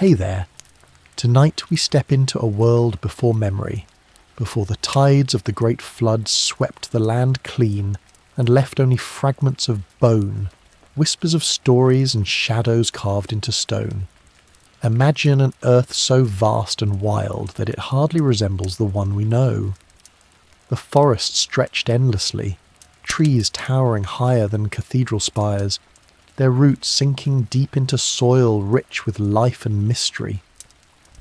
Hey there. Tonight we step into a world before memory, before the tides of the great flood swept the land clean and left only fragments of bone, whispers of stories and shadows carved into stone. Imagine an earth so vast and wild that it hardly resembles the one we know. The forest stretched endlessly, trees towering higher than cathedral spires, their roots sinking deep into soil rich with life and mystery.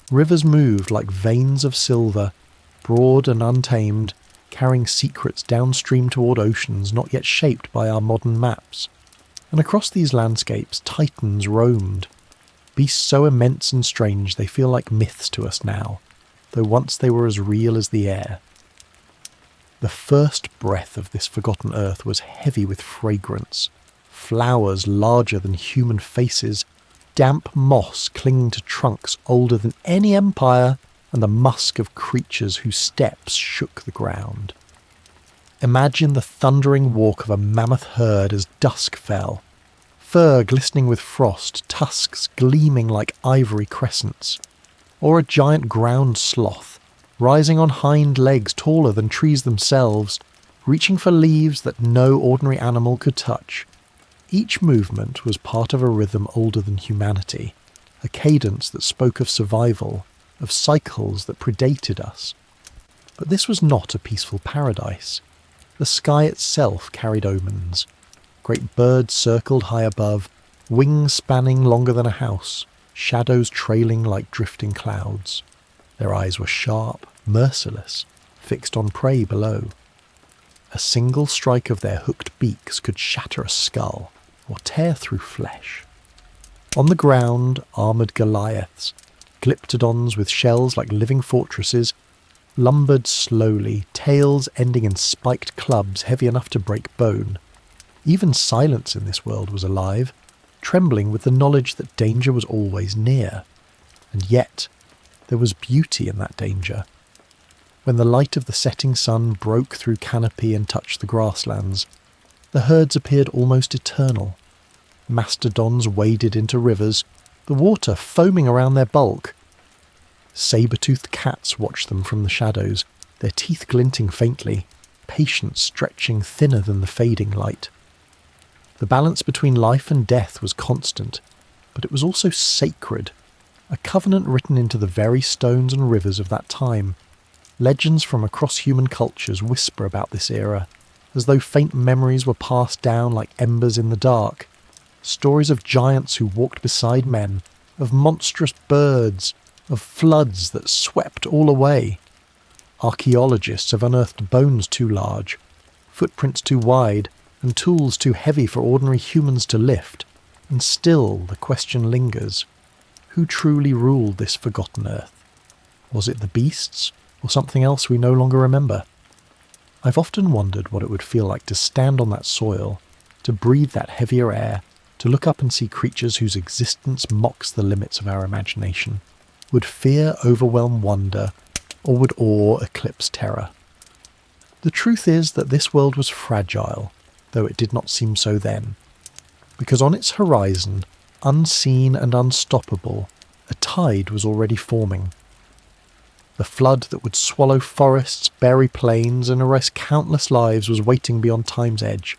Rivers moved like veins of silver, broad and untamed, carrying secrets downstream toward oceans not yet shaped by our modern maps. And across these landscapes, titans roamed, beasts so immense and strange they feel like myths to us now, though once they were as real as the air. The first breath of this forgotten earth was heavy with fragrance, flowers larger than human faces, damp moss clinging to trunks older than any empire, and the musk of creatures whose steps shook the ground. Imagine the thundering walk of a mammoth herd as dusk fell, fur glistening with frost, tusks gleaming like ivory crescents, or a giant ground sloth, rising on hind legs taller than trees themselves, reaching for leaves that no ordinary animal could touch. Each movement was part of a rhythm older than humanity, a cadence that spoke of survival, of cycles that predated us. But this was not a peaceful paradise. The sky itself carried omens. Great birds circled high above, wings spanning longer than a house, shadows trailing like drifting clouds. Their eyes were sharp, merciless, fixed on prey below. A single strike of their hooked beaks could shatter a skull or tear through flesh. On the ground, armoured Goliaths, glyptodons with shells like living fortresses, lumbered slowly, tails ending in spiked clubs heavy enough to break bone. Even silence in this world was alive, trembling with the knowledge that danger was always near. And yet, there was beauty in that danger. When the light of the setting sun broke through canopy and touched the grasslands, the herds appeared almost eternal. Mastodons waded into rivers, the water foaming around their bulk. Saber-toothed cats watched them from the shadows, their teeth glinting faintly, patience stretching thinner than the fading light. The balance between life and death was constant, but it was also sacred, a covenant written into the very stones and rivers of that time. Legends from across human cultures whisper about this era, as though faint memories were passed down like embers in the dark. Stories of giants who walked beside men, of monstrous birds, of floods that swept all away. Archaeologists have unearthed bones too large, footprints too wide, and tools too heavy for ordinary humans to lift, and still the question lingers. Who truly ruled this forgotten earth? Was it the beasts, or something else we no longer remember? I've often wondered what it would feel like to stand on that soil, to breathe that heavier air, to look up and see creatures whose existence mocks the limits of our imagination. Would fear overwhelm wonder, or would awe eclipse terror? The truth is that this world was fragile, though it did not seem so then, because on its horizon, unseen and unstoppable, a tide was already forming. The flood that would swallow forests, bury plains, and erase countless lives was waiting beyond time's edge.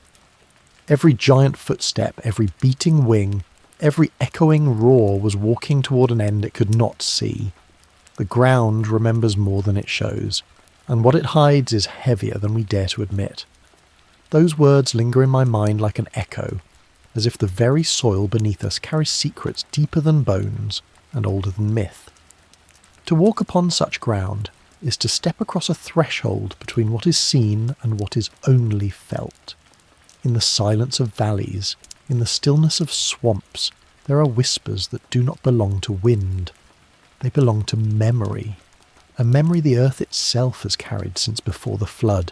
Every giant footstep, every beating wing, every echoing roar was walking toward an end it could not see. The ground remembers more than it shows, and what it hides is heavier than we dare to admit. Those words linger in my mind like an echo, as if the very soil beneath us carries secrets deeper than bones and older than myth. To walk upon such ground is to step across a threshold between what is seen and what is only felt. In the silence of valleys, in the stillness of swamps, there are whispers that do not belong to wind. They belong to memory, a memory the earth itself has carried since before the flood.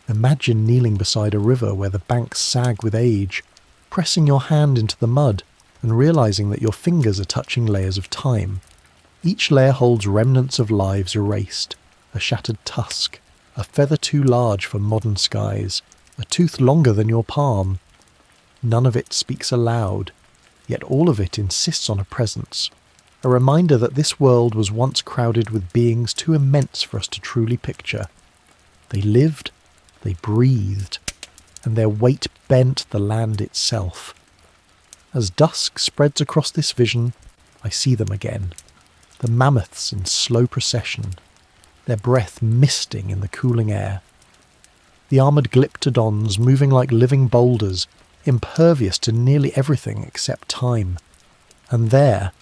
Imagine kneeling beside a river where the banks sag with age, pressing your hand into the mud and realizing that your fingers are touching layers of time. Each layer holds remnants of lives erased, a shattered tusk, a feather too large for modern skies, a tooth longer than your palm. None of it speaks aloud, yet all of it insists on a presence. a reminder that this world was once crowded with beings too immense for us to truly picture. They lived, they breathed, and their weight bent the land itself. As dusk spreads across this vision, I see them again, the mammoths in slow procession, their breath misting in the cooling air. The armoured glyptodons moving like living boulders, impervious to nearly everything except time. And there,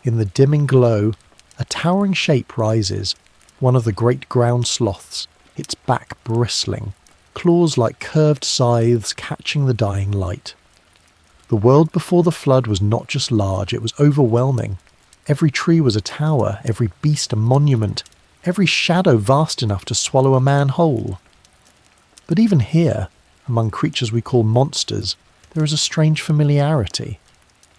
in the dimming glow, a towering shape rises, one of the great ground sloths, its back bristling, claws like curved scythes catching the dying light. The world before the flood was not just large, it was overwhelming. Every tree was a tower, every beast a monument, every shadow vast enough to swallow a man whole. But even here, among creatures we call monsters, there is a strange familiarity.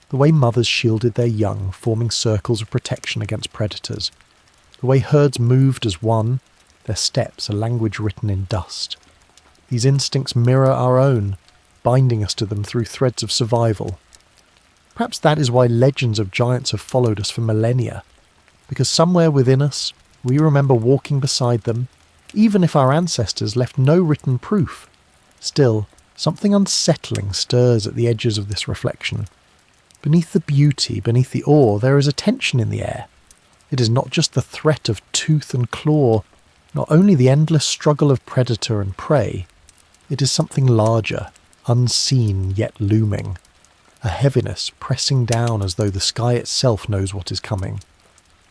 The way mothers shielded their young, forming circles of protection against predators. The way herds moved as one, their steps a language written in dust. These instincts mirror our own, binding us to them through threads of survival. Perhaps that is why legends of giants have followed us for millennia, because somewhere within us, we remember walking beside them, even if our ancestors left no written proof. Still, something unsettling stirs at the edges of this reflection. Beneath the beauty, beneath the awe, there is a tension in the air. It is not just the threat of tooth and claw, not only the endless struggle of predator and prey. It is something larger, unseen yet looming. A heaviness pressing down as though the sky itself knows what is coming.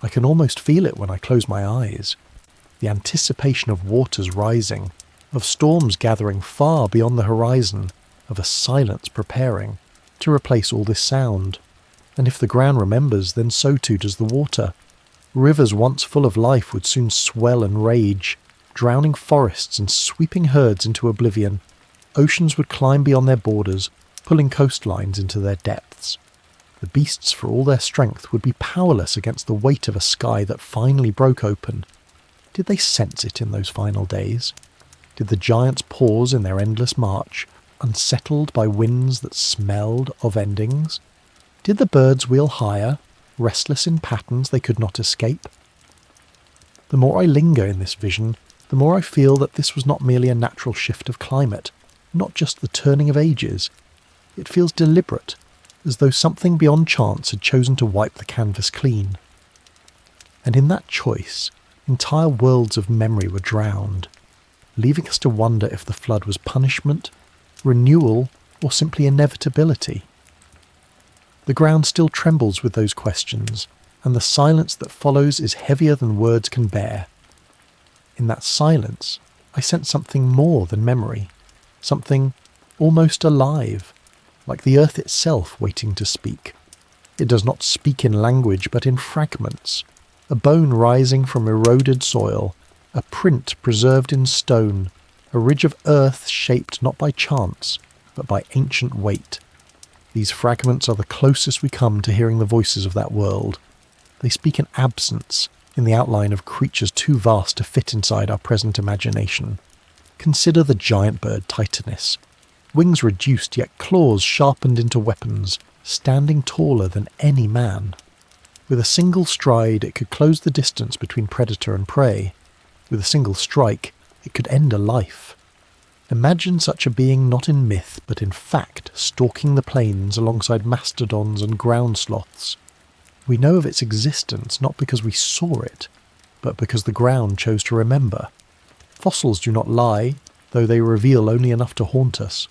I can almost feel it when I close my eyes. The anticipation of waters rising, of storms gathering far beyond the horizon, of a silence preparing to replace all this sound. And if the ground remembers, then so too does the water. Rivers once full of life would soon swell and rage, drowning forests and sweeping herds into oblivion. Oceans would climb beyond their borders, pulling coastlines into their depths. The beasts, for all their strength, would be powerless against the weight of a sky that finally broke open. Did they sense it in those final days? Did the giants pause in their endless march, unsettled by winds that smelled of endings? Did the birds wheel higher, restless in patterns they could not escape? The more I linger in this vision, the more I feel that this was not merely a natural shift of climate, not just the turning of ages. It feels deliberate, as though something beyond chance had chosen to wipe the canvas clean. And in that choice, entire worlds of memory were drowned, leaving us to wonder if the flood was punishment, renewal, or simply inevitability. The ground still trembles with those questions, and the silence that follows is heavier than words can bear. In that silence, I sense something more than memory, something almost alive, like the earth itself waiting to speak. It does not speak in language, but in fragments, a bone rising from eroded soil, a print preserved in stone, a ridge of earth shaped not by chance, but by ancient weight. These fragments are the closest we come to hearing the voices of that world. They speak in absence, in the outline of creatures too vast to fit inside our present imagination. Consider the giant bird Titanus. Wings reduced, yet claws sharpened into weapons, standing taller than any man. With a single stride, it could close the distance between predator and prey. With a single strike, it could end a life. Imagine such a being not in myth, but in fact, stalking the plains alongside mastodons and ground sloths. We know of its existence not because we saw it, but because the ground chose to remember. Fossils do not lie, though they reveal only enough to haunt us.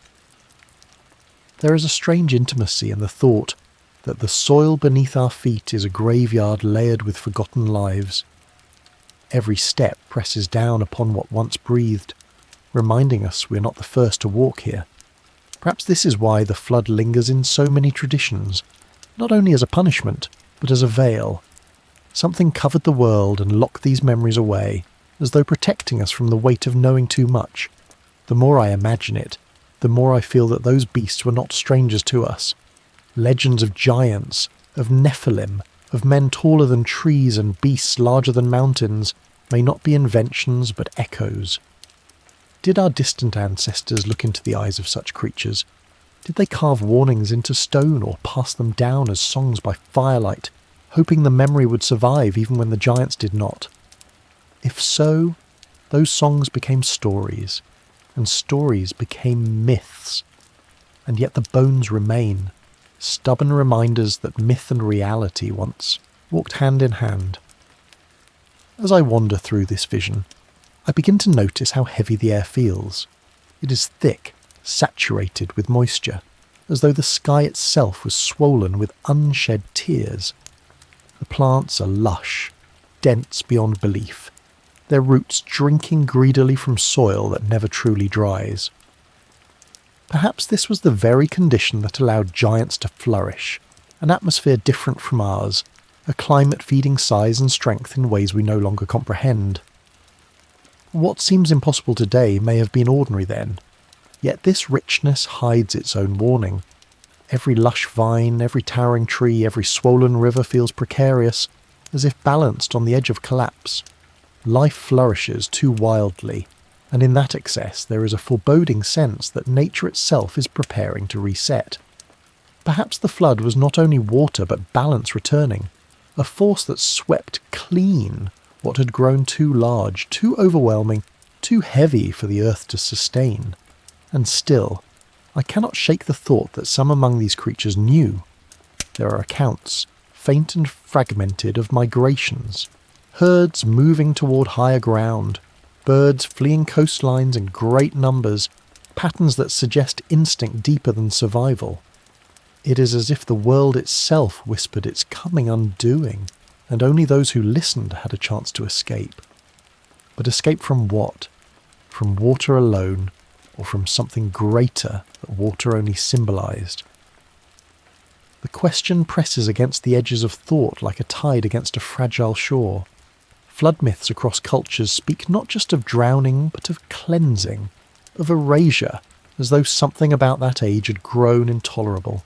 There is a strange intimacy in the thought that the soil beneath our feet is a graveyard layered with forgotten lives. Every step presses down upon what once breathed, reminding us we're not the first to walk here. Perhaps this is why the flood lingers in so many traditions, not only as a punishment, but as a veil. Something covered the world and locked these memories away, as though protecting us from the weight of knowing too much. The more I imagine it, the more I feel that those beasts were not strangers to us. Legends of giants, of Nephilim, of men taller than trees and beasts larger than mountains, may not be inventions but echoes. Did our distant ancestors look into the eyes of such creatures? Did they carve warnings into stone or pass them down as songs by firelight, hoping the memory would survive even when the giants did not. If so, those songs became stories, and stories became myths. And yet the bones remain, stubborn reminders that myth and reality once walked hand in hand. As I wander through this vision, I begin to notice how heavy the air feels. It is thick, saturated with moisture, as though the sky itself was swollen with unshed tears. The plants are lush, dense beyond belief, their roots drinking greedily from soil that never truly dries. Perhaps this was the very condition that allowed giants to flourish, an atmosphere different from ours, a climate feeding size and strength in ways we no longer comprehend. What seems impossible today may have been ordinary then, yet this richness hides its own warning. Every lush vine, every towering tree, every swollen river feels precarious, as if balanced on the edge of collapse. Life flourishes too wildly, and in that excess there is a foreboding sense that nature itself is preparing to reset. Perhaps the flood was not only water but balance returning, a force that swept clean what had grown too large, too overwhelming, too heavy for the earth to sustain. And still, I cannot shake the thought that some among these creatures knew. There are accounts, faint and fragmented, of migrations, herds moving toward higher ground, birds fleeing coastlines in great numbers, patterns that suggest instinct deeper than survival. It is as if the world itself whispered its coming undoing, and only those who listened had a chance to escape. But escape from what? From water alone, or from something greater that water only symbolized? The question presses against the edges of thought like a tide against a fragile shore. Flood myths across cultures speak not just of drowning, but of cleansing, of erasure, as though something about that age had grown intolerable.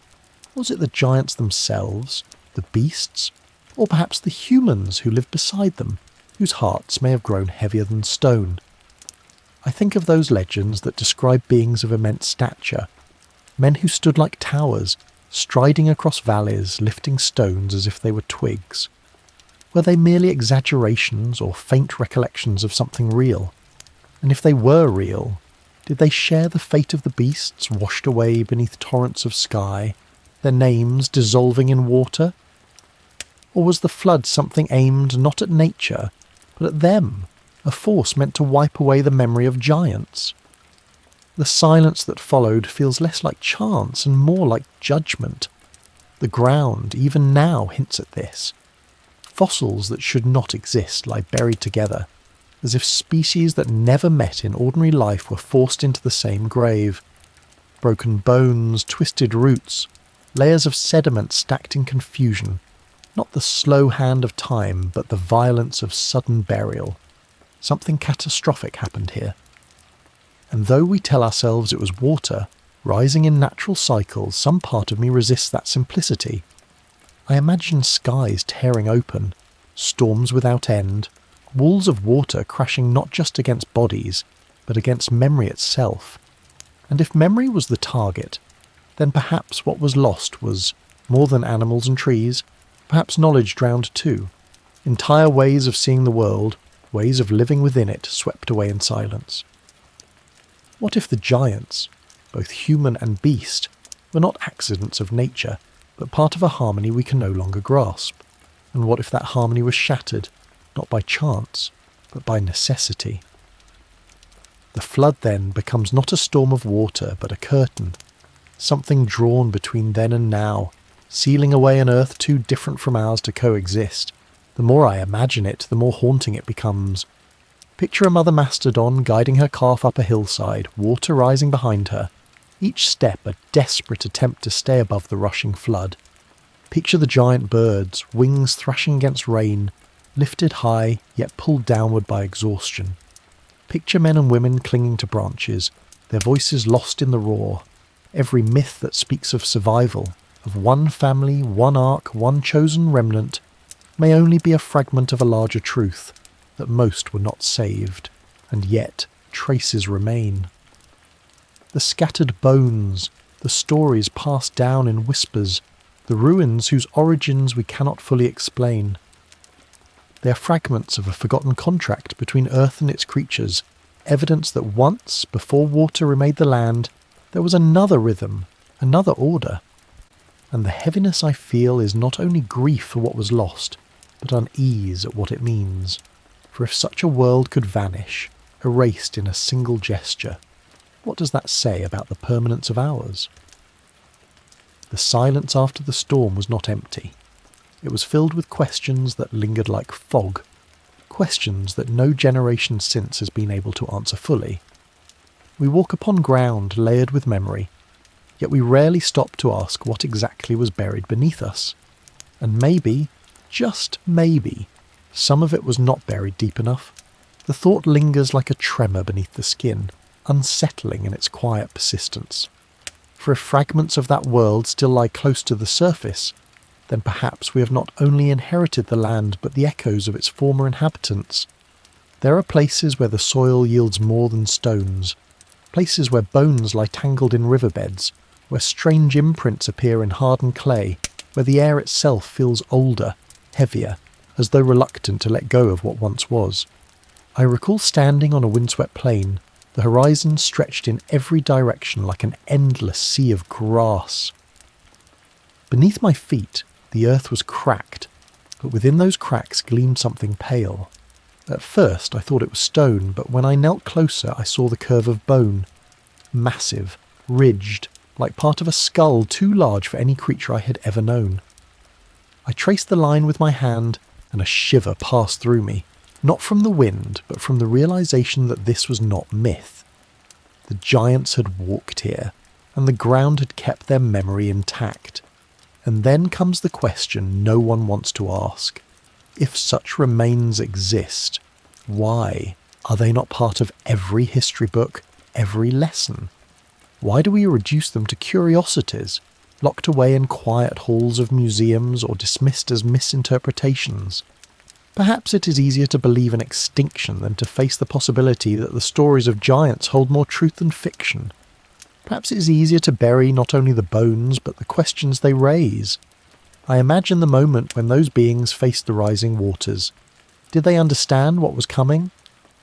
Was it the giants themselves, the beasts, or perhaps the humans who lived beside them, whose hearts may have grown heavier than stone? I think of those legends that describe beings of immense stature, men who stood like towers, striding across valleys, lifting stones as if they were twigs. Were they merely exaggerations or faint recollections of something real? And if they were real, did they share the fate of the beasts washed away beneath torrents of sky, their names dissolving in water? Or was the flood something aimed not at nature, but at them, a force meant to wipe away the memory of giants? The silence that followed feels less like chance and more like judgment. The ground, even now, hints at this. Fossils that should not exist lie buried together, as if species that never met in ordinary life were forced into the same grave. Broken bones, twisted roots, layers of sediment stacked in confusion, not the slow hand of time, but the violence of sudden burial. Something catastrophic happened here. And though we tell ourselves it was water, rising in natural cycles, some part of me resists that simplicity. I imagine skies tearing open, storms without end, walls of water crashing not just against bodies, but against memory itself. And if memory was the target, then perhaps what was lost was more than animals and trees, perhaps knowledge drowned too. Entire ways of seeing the world, ways of living within it, swept away in silence. What if the giants, both human and beast, were not accidents of nature, but part of a harmony we can no longer grasp? And what if that harmony was shattered, not by chance, but by necessity? The flood then becomes not a storm of water, but a curtain, something drawn between then and now, sealing away an earth too different from ours to coexist. The more I imagine it, the more haunting it becomes. Picture a mother mastodon guiding her calf up a hillside, water rising behind her, each step a desperate attempt to stay above the rushing flood. Picture the giant birds, wings thrashing against rain, lifted high, yet pulled downward by exhaustion. Picture men and women clinging to branches, their voices lost in the roar. Every myth that speaks of survival, of one family, one ark, one chosen remnant, may only be a fragment of a larger truth, that most were not saved, and yet traces remain. The scattered bones, the stories passed down in whispers, the ruins whose origins we cannot fully explain. They are fragments of a forgotten contract between Earth and its creatures, evidence that once, before water remade the land, there was another rhythm, another order. And the heaviness I feel is not only grief for what was lost, but unease at what it means. For if such a world could vanish, erased in a single gesture, what does that say about the permanence of ours? The silence after the storm was not empty. It was filled with questions that lingered like fog, questions that no generation since has been able to answer fully. We walk upon ground layered with memory, yet we rarely stop to ask what exactly was buried beneath us. And maybe, just maybe, some of it was not buried deep enough. The thought lingers like a tremor beneath the skin, unsettling in its quiet persistence. For if fragments of that world still lie close to the surface, then perhaps we have not only inherited the land but the echoes of its former inhabitants. There are places where the soil yields more than stones, places where bones lie tangled in riverbeds, where strange imprints appear in hardened clay, where the air itself feels older, heavier, as though reluctant to let go of what once was. I recall standing on a windswept plain, the horizon stretched in every direction like an endless sea of grass. Beneath my feet, the earth was cracked, but within those cracks gleamed something pale. At first I thought it was stone, but when I knelt closer I saw the curve of bone. Massive, ridged, like part of a skull too large for any creature I had ever known. I traced the line with my hand, and a shiver passed through me, not from the wind, but from the realization that this was not myth. The giants had walked here, and the ground had kept their memory intact. And then comes the question no one wants to ask. If such remains exist, why are they not part of every history book, every lesson? Why do we reduce them to curiosities, locked away in quiet halls of museums or dismissed as misinterpretations? Perhaps it is easier to believe in extinction than to face the possibility that the stories of giants hold more truth than fiction. Perhaps it is easier to bury not only the bones but the questions they raise. I imagine the moment when those beings faced the rising waters. Did they understand what was coming?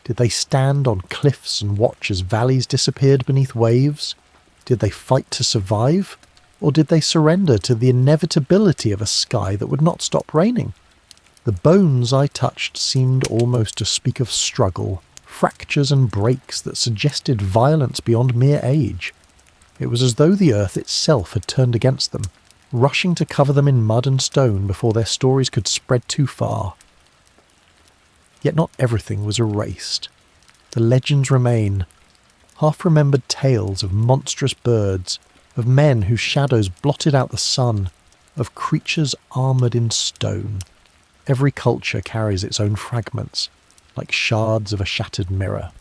Did they stand on cliffs and watch as valleys disappeared beneath waves? Did they fight to survive? Or did they surrender to the inevitability of a sky that would not stop raining? The bones I touched seemed almost to speak of struggle, fractures and breaks that suggested violence beyond mere age. It was as though the earth itself had turned against them, rushing to cover them in mud and stone before their stories could spread too far. Yet not everything was erased. The legends remain, half-remembered tales of monstrous birds, of men whose shadows blotted out the sun, of creatures armoured in stone. Every culture carries its own fragments, like shards of a shattered mirror.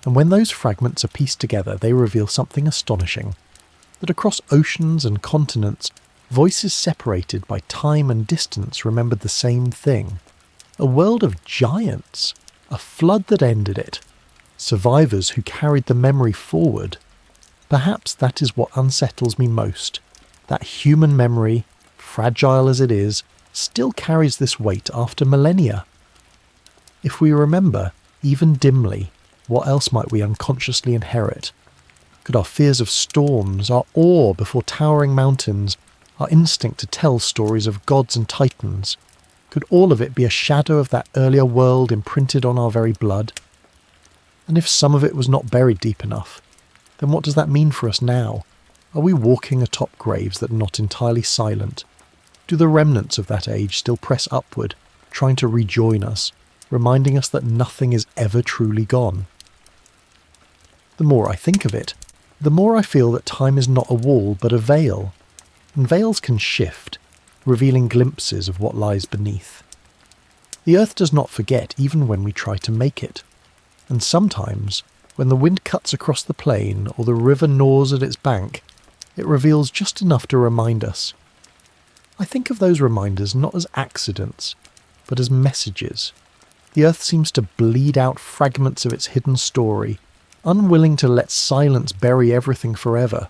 And when those fragments are pieced together, they reveal something astonishing, that across oceans and continents, voices separated by time and distance remembered the same thing. A world of giants, a flood that ended it, survivors who carried the memory forward. Perhaps that is what unsettles me most, that human memory, fragile as it is, still carries this weight after millennia. If we remember, even dimly, what else might we unconsciously inherit? Could our fears of storms, our awe before towering mountains, our instinct to tell stories of gods and titans, could all of it be a shadow of that earlier world imprinted on our very blood? And if some of it was not buried deep enough, then what does that mean for us now? Are we walking atop graves that are not entirely silent? Do the remnants of that age still press upward, trying to rejoin us, reminding us that nothing is ever truly gone? The more I think of it, the more I feel that time is not a wall but a veil, and veils can shift, revealing glimpses of what lies beneath. The earth does not forget even when we try to make it, and sometimes, when the wind cuts across the plain or the river gnaws at its bank, it reveals just enough to remind us. I think of those reminders not as accidents, but as messages. The earth seems to bleed out fragments of its hidden story, unwilling to let silence bury everything forever.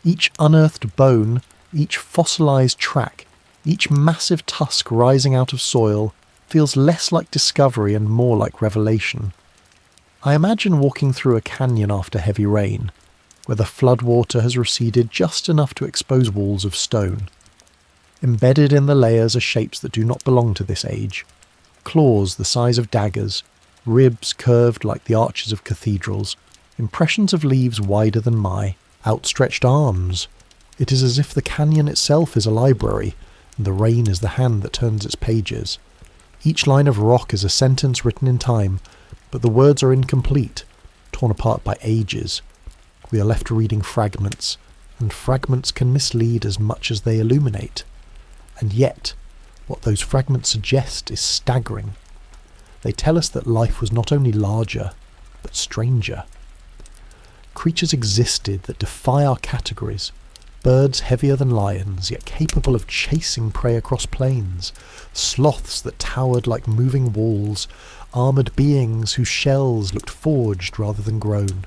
Each unearthed bone, Each fossilized track, each massive tusk rising out of soil, feels less like discovery and more like revelation. I imagine walking through a canyon after heavy rain, where the floodwater has receded just enough to expose walls of stone. Embedded in the layers are shapes that do not belong to this age. Claws the size of daggers, ribs curved like the arches of cathedrals, impressions of leaves wider than outstretched arms. It is as if the canyon itself is a library, and the rain is the hand that turns its pages. Each line of rock is a sentence written in time, but the words are incomplete, torn apart by ages. We are left reading fragments, and fragments can mislead as much as they illuminate. And yet, what those fragments suggest is staggering. They tell us that life was not only larger, but stranger. Creatures existed that defy our categories. Birds heavier than lions, yet capable of chasing prey across plains. Sloths that towered like moving walls. Armoured beings whose shells looked forged rather than grown.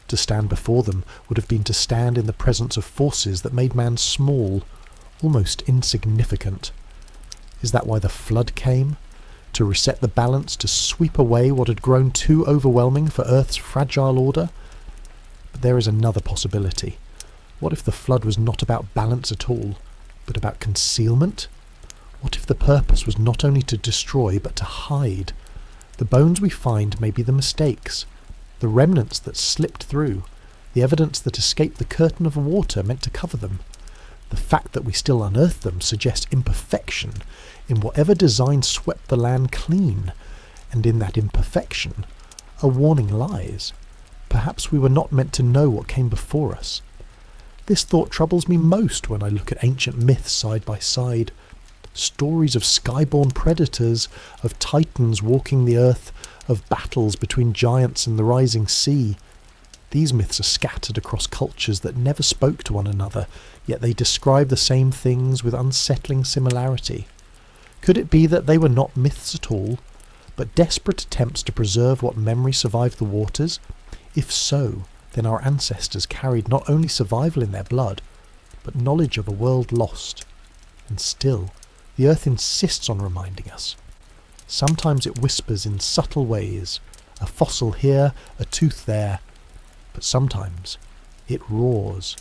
To stand before them would have been to stand in the presence of forces that made man small, almost insignificant. Is that why the flood came? To reset the balance, to sweep away what had grown too overwhelming for Earth's fragile order? But there is another possibility. What if the flood was not about balance at all, but about concealment? What if the purpose was not only to destroy, but to hide? The bones we find may be the mistakes, the remnants that slipped through, the evidence that escaped the curtain of water meant to cover them. The fact that we still unearth them suggests imperfection in whatever design swept the land clean, and in that imperfection, a warning lies. Perhaps we were not meant to know what came before us. This thought troubles me most when I look at ancient myths side by side. Stories of skyborne predators, of titans walking the earth, of battles between giants and the rising sea. These myths are scattered across cultures that never spoke to one another, yet they describe the same things with unsettling similarity. Could it be that they were not myths at all, but desperate attempts to preserve what memory survived the waters? If so, then our ancestors carried not only survival in their blood, but knowledge of a world lost. And still, the earth insists on reminding us. Sometimes it whispers in subtle ways, a fossil here, a tooth there, but sometimes it roars.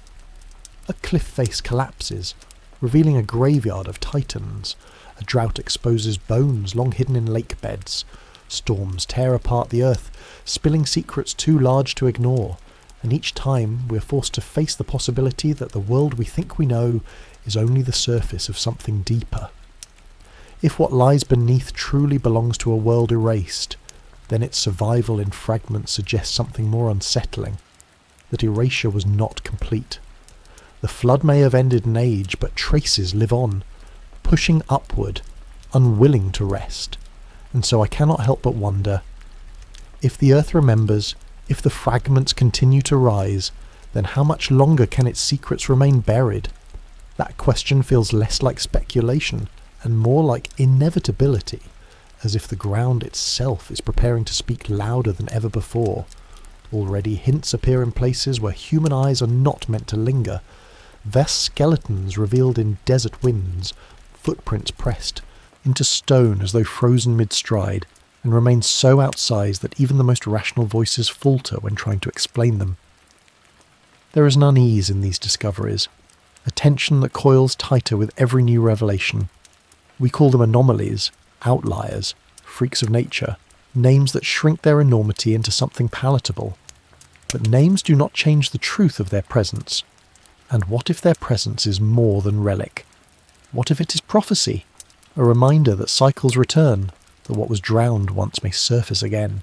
A cliff face collapses, revealing a graveyard of titans. A drought exposes bones long hidden in lake beds. Storms tear apart the earth, spilling secrets too large to ignore, and each time we are forced to face the possibility that the world we think we know is only the surface of something deeper. If what lies beneath truly belongs to a world erased, then its survival in fragments suggests something more unsettling, that erasure was not complete. The flood may have ended an age, but traces live on, pushing upward, unwilling to rest. And so I cannot help but wonder, if the earth remembers, if the fragments continue to rise, then how much longer can its secrets remain buried? That question feels less like speculation and more like inevitability, as if the ground itself is preparing to speak louder than ever before. Already hints appear in places where human eyes are not meant to linger. Vast skeletons revealed in desert winds, footprints pressed into stone as though frozen mid-stride, and remain so outsized that even the most rational voices falter when trying to explain them. There is an unease in these discoveries, a tension that coils tighter with every new revelation. We call them anomalies, outliers, freaks of nature, names that shrink their enormity into something palatable. But names do not change the truth of their presence. And what if their presence is more than relic? What if it is prophecy? A reminder that cycles return, that what was drowned once may surface again.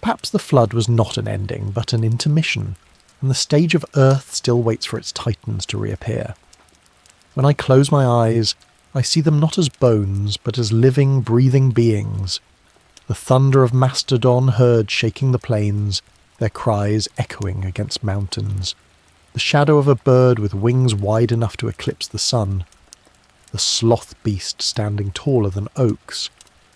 Perhaps the flood was not an ending, but an intermission, and the stage of Earth still waits for its titans to reappear. When I close my eyes, I see them not as bones, but as living, breathing beings. The thunder of mastodon heard shaking the plains, their cries echoing against mountains. The shadow of a bird with wings wide enough to eclipse the sun. The sloth beast standing taller than oaks,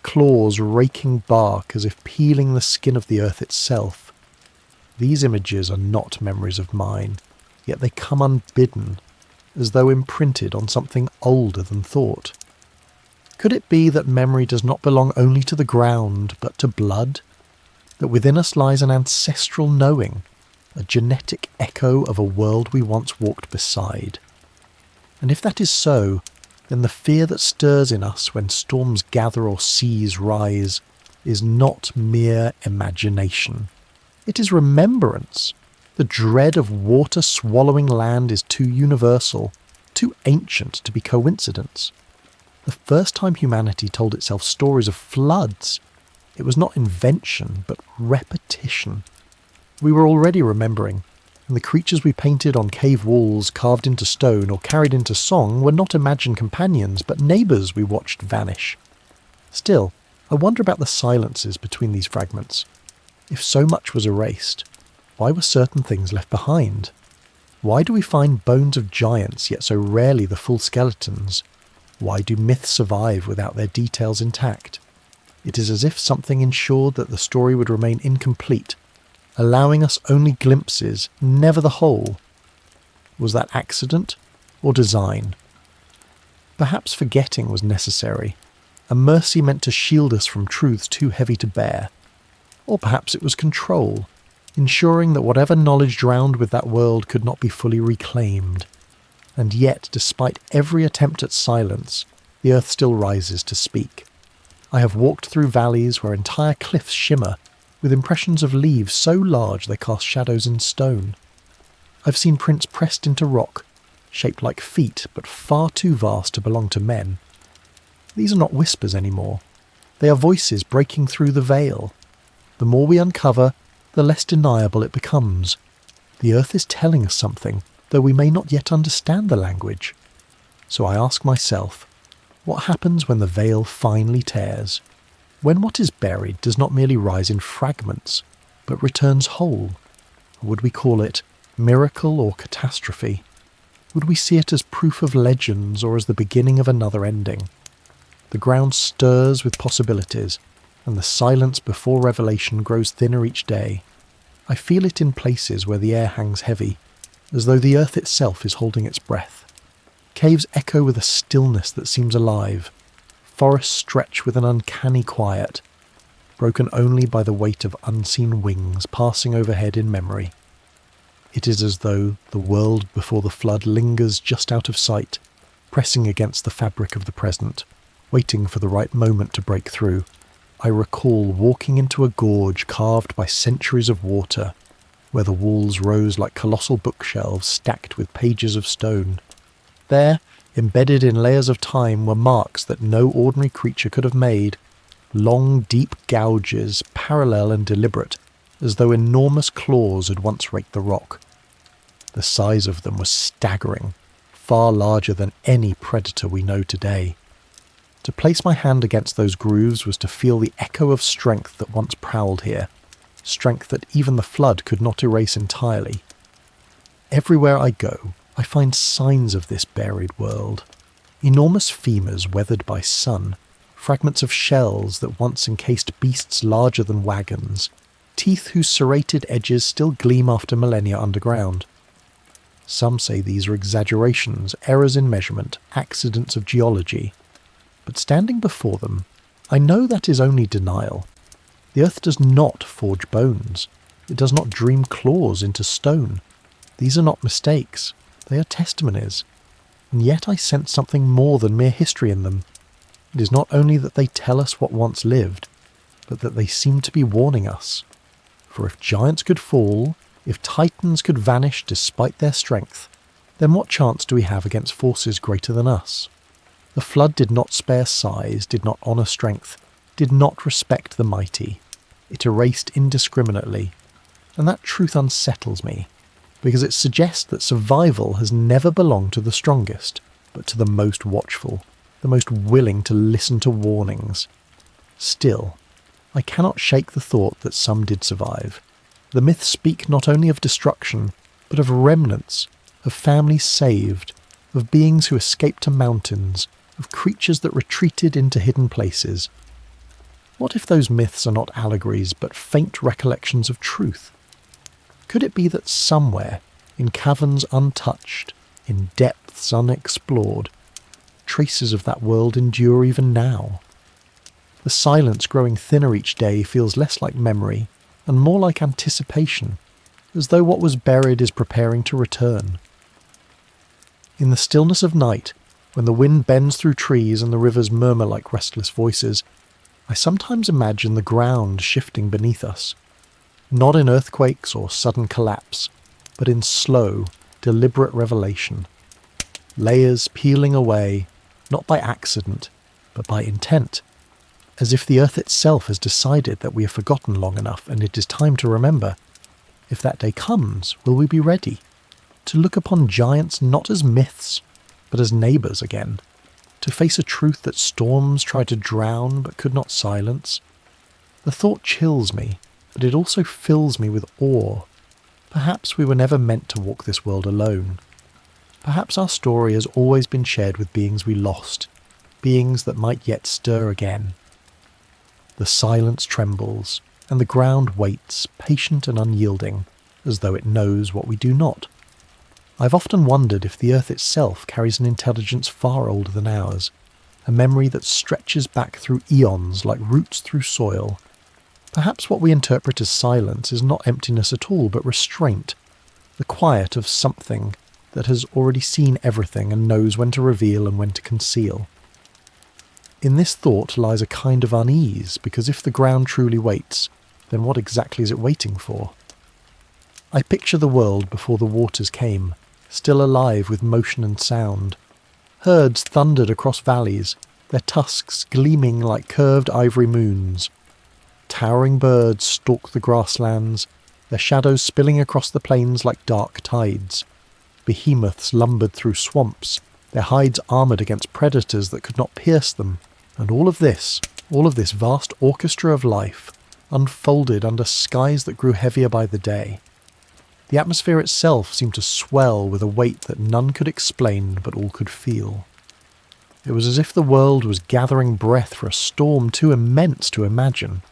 claws raking bark as if peeling the skin of the earth itself. These images are not memories of mine, yet they come unbidden. as though imprinted on something older than thought. Could it be that memory does not belong only to the ground, but to blood? That within us lies an ancestral knowing, a genetic echo of a world we once walked beside? And if that is so, then the fear that stirs in us when storms gather or seas rise is not mere imagination. It is remembrance. The dread of water swallowing land is too universal, too ancient to be coincidence. The first time humanity told itself stories of floods, it was not invention, but repetition. We were already remembering, and the creatures we painted on cave walls, carved into stone or carried into song were not imagined companions, but neighbours we watched vanish. Still, I wonder about the silences between these fragments. If so much was erased, why were certain things left behind? Why do we find bones of giants, yet so rarely the full skeletons? Why do myths survive without their details intact? It is as if something ensured that the story would remain incomplete, allowing us only glimpses, never the whole. Was that accident or design? Perhaps forgetting was necessary, a mercy meant to shield us from truths too heavy to bear. Or perhaps it was control, ensuring that whatever knowledge drowned with that world could not be fully reclaimed. And yet, despite every attempt at silence, the earth still rises to speak. I have walked through valleys where entire cliffs shimmer, with impressions of leaves so large they cast shadows in stone. I've seen prints pressed into rock, shaped like feet but far too vast to belong to men. These are not whispers anymore. They are voices breaking through the veil. The more we uncover, the less deniable it becomes. The earth is telling us something, though we may not yet understand the language. So I ask myself, what happens when the veil finally tears? When what is buried does not merely rise in fragments, but returns whole? Would we call it miracle or catastrophe? Would we see it as proof of legends or as the beginning of another ending? The ground stirs with possibilities, and the silence before revelation grows thinner each day. I feel it in places where the air hangs heavy, as though the earth itself is holding its breath. Caves echo with a stillness that seems alive. Forests stretch with an uncanny quiet, broken only by the weight of unseen wings passing overhead in memory. It is as though the world before the flood lingers just out of sight, pressing against the fabric of the present, waiting for the right moment to break through. I recall walking into a gorge carved by centuries of water, where the walls rose like colossal bookshelves stacked with pages of stone. There, embedded in layers of time, were marks that no ordinary creature could have made, long, deep gouges, parallel and deliberate, as though enormous claws had once raked the rock. The size of them was staggering, far larger than any predator we know today. To place my hand against those grooves was to feel the echo of strength that once prowled here, strength that even the flood could not erase entirely. Everywhere I go, I find signs of this buried world. Enormous femurs weathered by sun, fragments of shells that once encased beasts larger than wagons, teeth whose serrated edges still gleam after millennia underground. Some say these are exaggerations, errors in measurement, accidents of geology. But standing before them, I know that is only denial. The earth does not forge bones. It does not dream claws into stone. These are not mistakes. They are testimonies. And yet I sense something more than mere history in them. It is not only that they tell us what once lived, but that they seem to be warning us. For if giants could fall, if titans could vanish despite their strength, then what chance do we have against forces greater than us? The flood did not spare size, did not honour strength, did not respect the mighty. It erased indiscriminately, and that truth unsettles me, because it suggests that survival has never belonged to the strongest, but to the most watchful, the most willing to listen to warnings. Still, I cannot shake the thought that some did survive. The myths speak not only of destruction, but of remnants, of families saved, of beings who escaped to mountains, of creatures that retreated into hidden places. What if those myths are not allegories, but faint recollections of truth? Could it be that somewhere, in caverns untouched, in depths depths unexplored. Traces of that world endure even now. The silence growing thinner each day feels less like memory and more like anticipation, as though what was buried is preparing to return. In the stillness of night, when the wind bends through trees and the rivers murmur like restless voices, I sometimes imagine the ground shifting beneath us, not in earthquakes or sudden collapse, but in slow, deliberate revelation. Layers peeling away, not by accident, but by intent, as if the earth itself has decided that we have forgotten long enough and it is time to remember. If that day comes, will we be ready to look upon giants not as myths, but as neighbours again, to face a truth that storms tried to drown but could not silence? The thought chills me, but it also fills me with awe. Perhaps we were never meant to walk this world alone. Perhaps our story has always been shared with beings we lost, beings that might yet stir again. The silence trembles, and the ground waits, patient and unyielding, as though it knows what we do not. I've often wondered if the earth itself carries an intelligence far older than ours, a memory that stretches back through eons like roots through soil. Perhaps what we interpret as silence is not emptiness at all, but restraint, the quiet of something that has already seen everything and knows when to reveal and when to conceal. In this thought lies a kind of unease, because if the ground truly waits, then what exactly is it waiting for? I picture the world before the waters came, still alive with motion and sound. Herds thundered across valleys, their tusks gleaming like curved ivory moons. Towering birds stalked the grasslands, their shadows spilling across the plains like dark tides. Behemoths lumbered through swamps, their hides armoured against predators that could not pierce them. And all of this vast orchestra of life, unfolded under skies that grew heavier by the day. The atmosphere itself seemed to swell with a weight that none could explain but all could feel. It was as if the world was gathering breath for a storm too immense to imagine.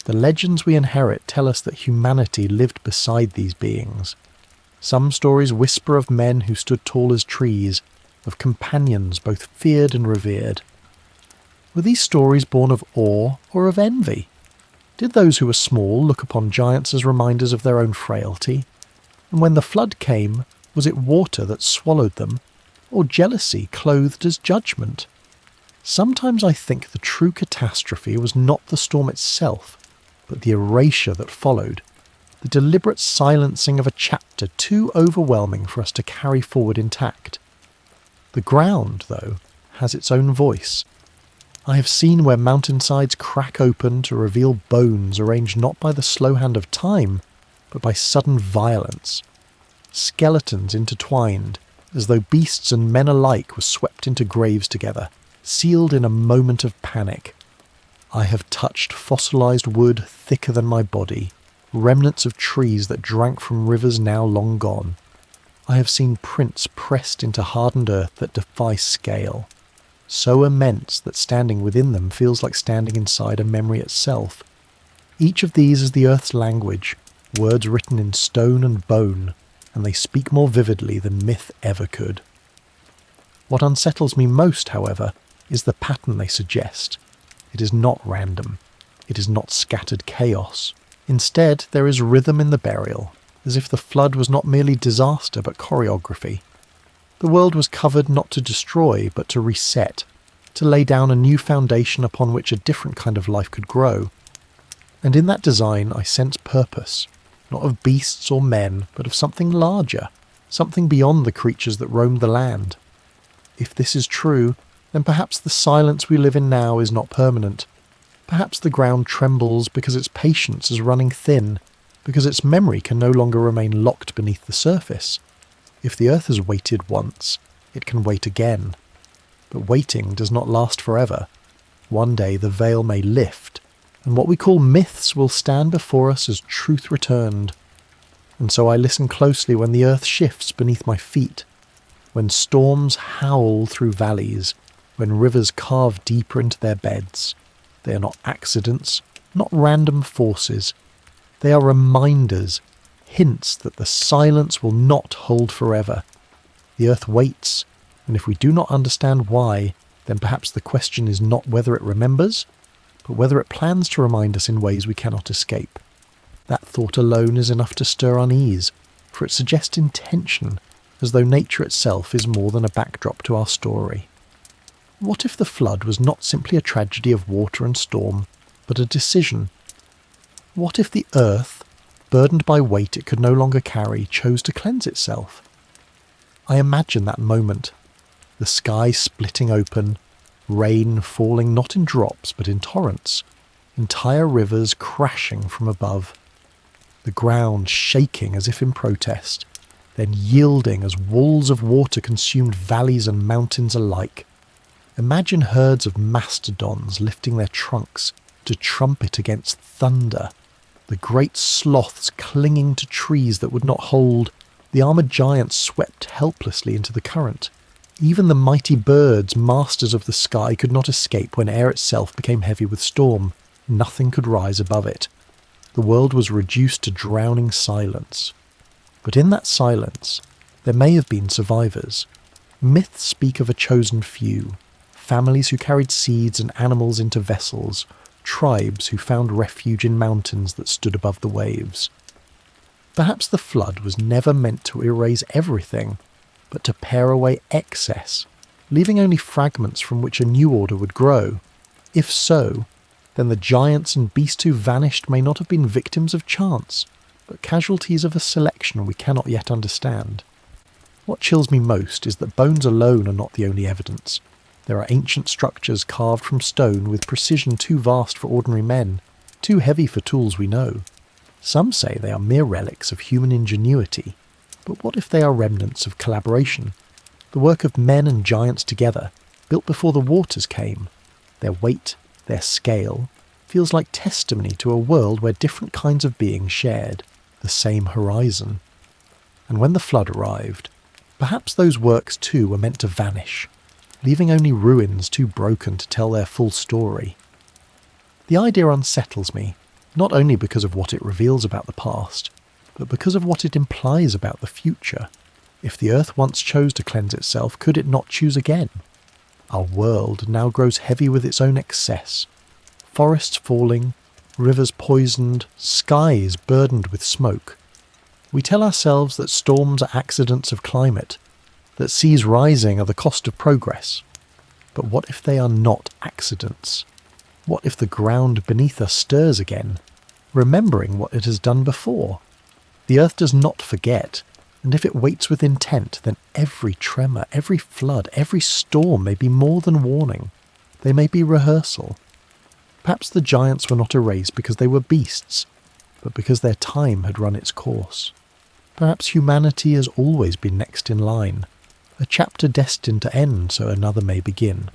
The legends we inherit tell us that humanity lived beside these beings. Some stories whisper of men who stood tall as trees, of companions both feared and revered. Were these stories born of awe or of envy? Did those who were small look upon giants as reminders of their own frailty? And when the flood came, was it water that swallowed them, or jealousy clothed as judgment? Sometimes I think the true catastrophe was not the storm itself, but the erasure that followed, the deliberate silencing of a chapter too overwhelming for us to carry forward intact. The ground, though, has its own voice. I have seen where mountainsides crack open to reveal bones arranged not by the slow hand of time, but by sudden violence. Skeletons intertwined, as though beasts and men alike were swept into graves together, sealed in a moment of panic. I have touched fossilized wood thicker than my body, remnants of trees that drank from rivers now long gone. I have seen prints pressed into hardened earth that defy scale, so immense that standing within them feels like standing inside a memory itself. Each of these is the earth's language, words written in stone and bone, and they speak more vividly than myth ever could. What unsettles me most, however, is the pattern they suggest. It is not random. It is not scattered chaos. Instead, there is rhythm in the burial, as if the flood was not merely disaster but choreography. The world was covered not to destroy, but to reset, to lay down a new foundation upon which a different kind of life could grow. And in that design I sense purpose, not of beasts or men, but of something larger, something beyond the creatures that roamed the land. If this is true, then perhaps the silence we live in now is not permanent. Perhaps the ground trembles because its patience is running thin, because its memory can no longer remain locked beneath the surface. If the earth has waited once, it can wait again. But waiting does not last forever. One day the veil may lift, and what we call myths will stand before us as truth returned. And so I listen closely when the earth shifts beneath my feet, when storms howl through valleys, when rivers carve deeper into their beds. They are not accidents, not random forces. They are reminders, hints that the silence will not hold forever. The earth waits, And if we do not understand why, then perhaps the question is not whether it remembers, but whether it plans to remind us in ways we cannot escape. That thought alone is enough to stir unease, for it suggests intention, as though nature itself is more than a backdrop to our story. What if the flood was not simply a tragedy of water and storm, but a decision? What if the earth, burdened by weight it could no longer carry, chose to cleanse itself? I imagine that moment, the sky splitting open, rain falling not in drops but in torrents, entire rivers crashing from above, the ground shaking as if in protest, then yielding as walls of water consumed valleys and mountains alike. Imagine herds of mastodons lifting their trunks to trumpet against thunder, the great sloths clinging to trees that would not hold, the armoured giants swept helplessly into the current. Even the mighty birds, masters of the sky, could not escape when air itself became heavy with storm. Nothing could rise above it. The world was reduced to drowning silence. But in that silence, there may have been survivors. Myths speak of a chosen few, families who carried seeds and animals into vessels, tribes who found refuge in mountains that stood above the waves. Perhaps the flood was never meant to erase everything, but to pare away excess, leaving only fragments from which a new order would grow. If so, then the giants and beasts who vanished may not have been victims of chance, but casualties of a selection we cannot yet understand. What chills me most is that bones alone are not the only evidence. There are ancient structures carved from stone with precision too vast for ordinary men, too heavy for tools we know. Some say they are mere relics of human ingenuity, but what if they are remnants of collaboration? The work of men and giants together, built before the waters came. Their weight, their scale, feels like testimony to a world where different kinds of beings shared the same horizon. And when the flood arrived, perhaps those works too were meant to vanish, leaving only ruins too broken to tell their full story. The idea unsettles me, not only because of what it reveals about the past, but because of what it implies about the future. If the earth once chose to cleanse itself, could it not choose again? Our world now grows heavy with its own excess. Forests falling, rivers poisoned, skies burdened with smoke. We tell ourselves that storms are accidents of climate, that seas rising are the cost of progress. But what if they are not accidents? What if the ground beneath us stirs again, remembering what it has done before? The earth does not forget, and if it waits with intent, then every tremor, every flood, every storm may be more than warning. They may be rehearsal. Perhaps the giants were not erased because they were beasts, but because their time had run its course. Perhaps humanity has always been next in line, a chapter destined to end so another may begin.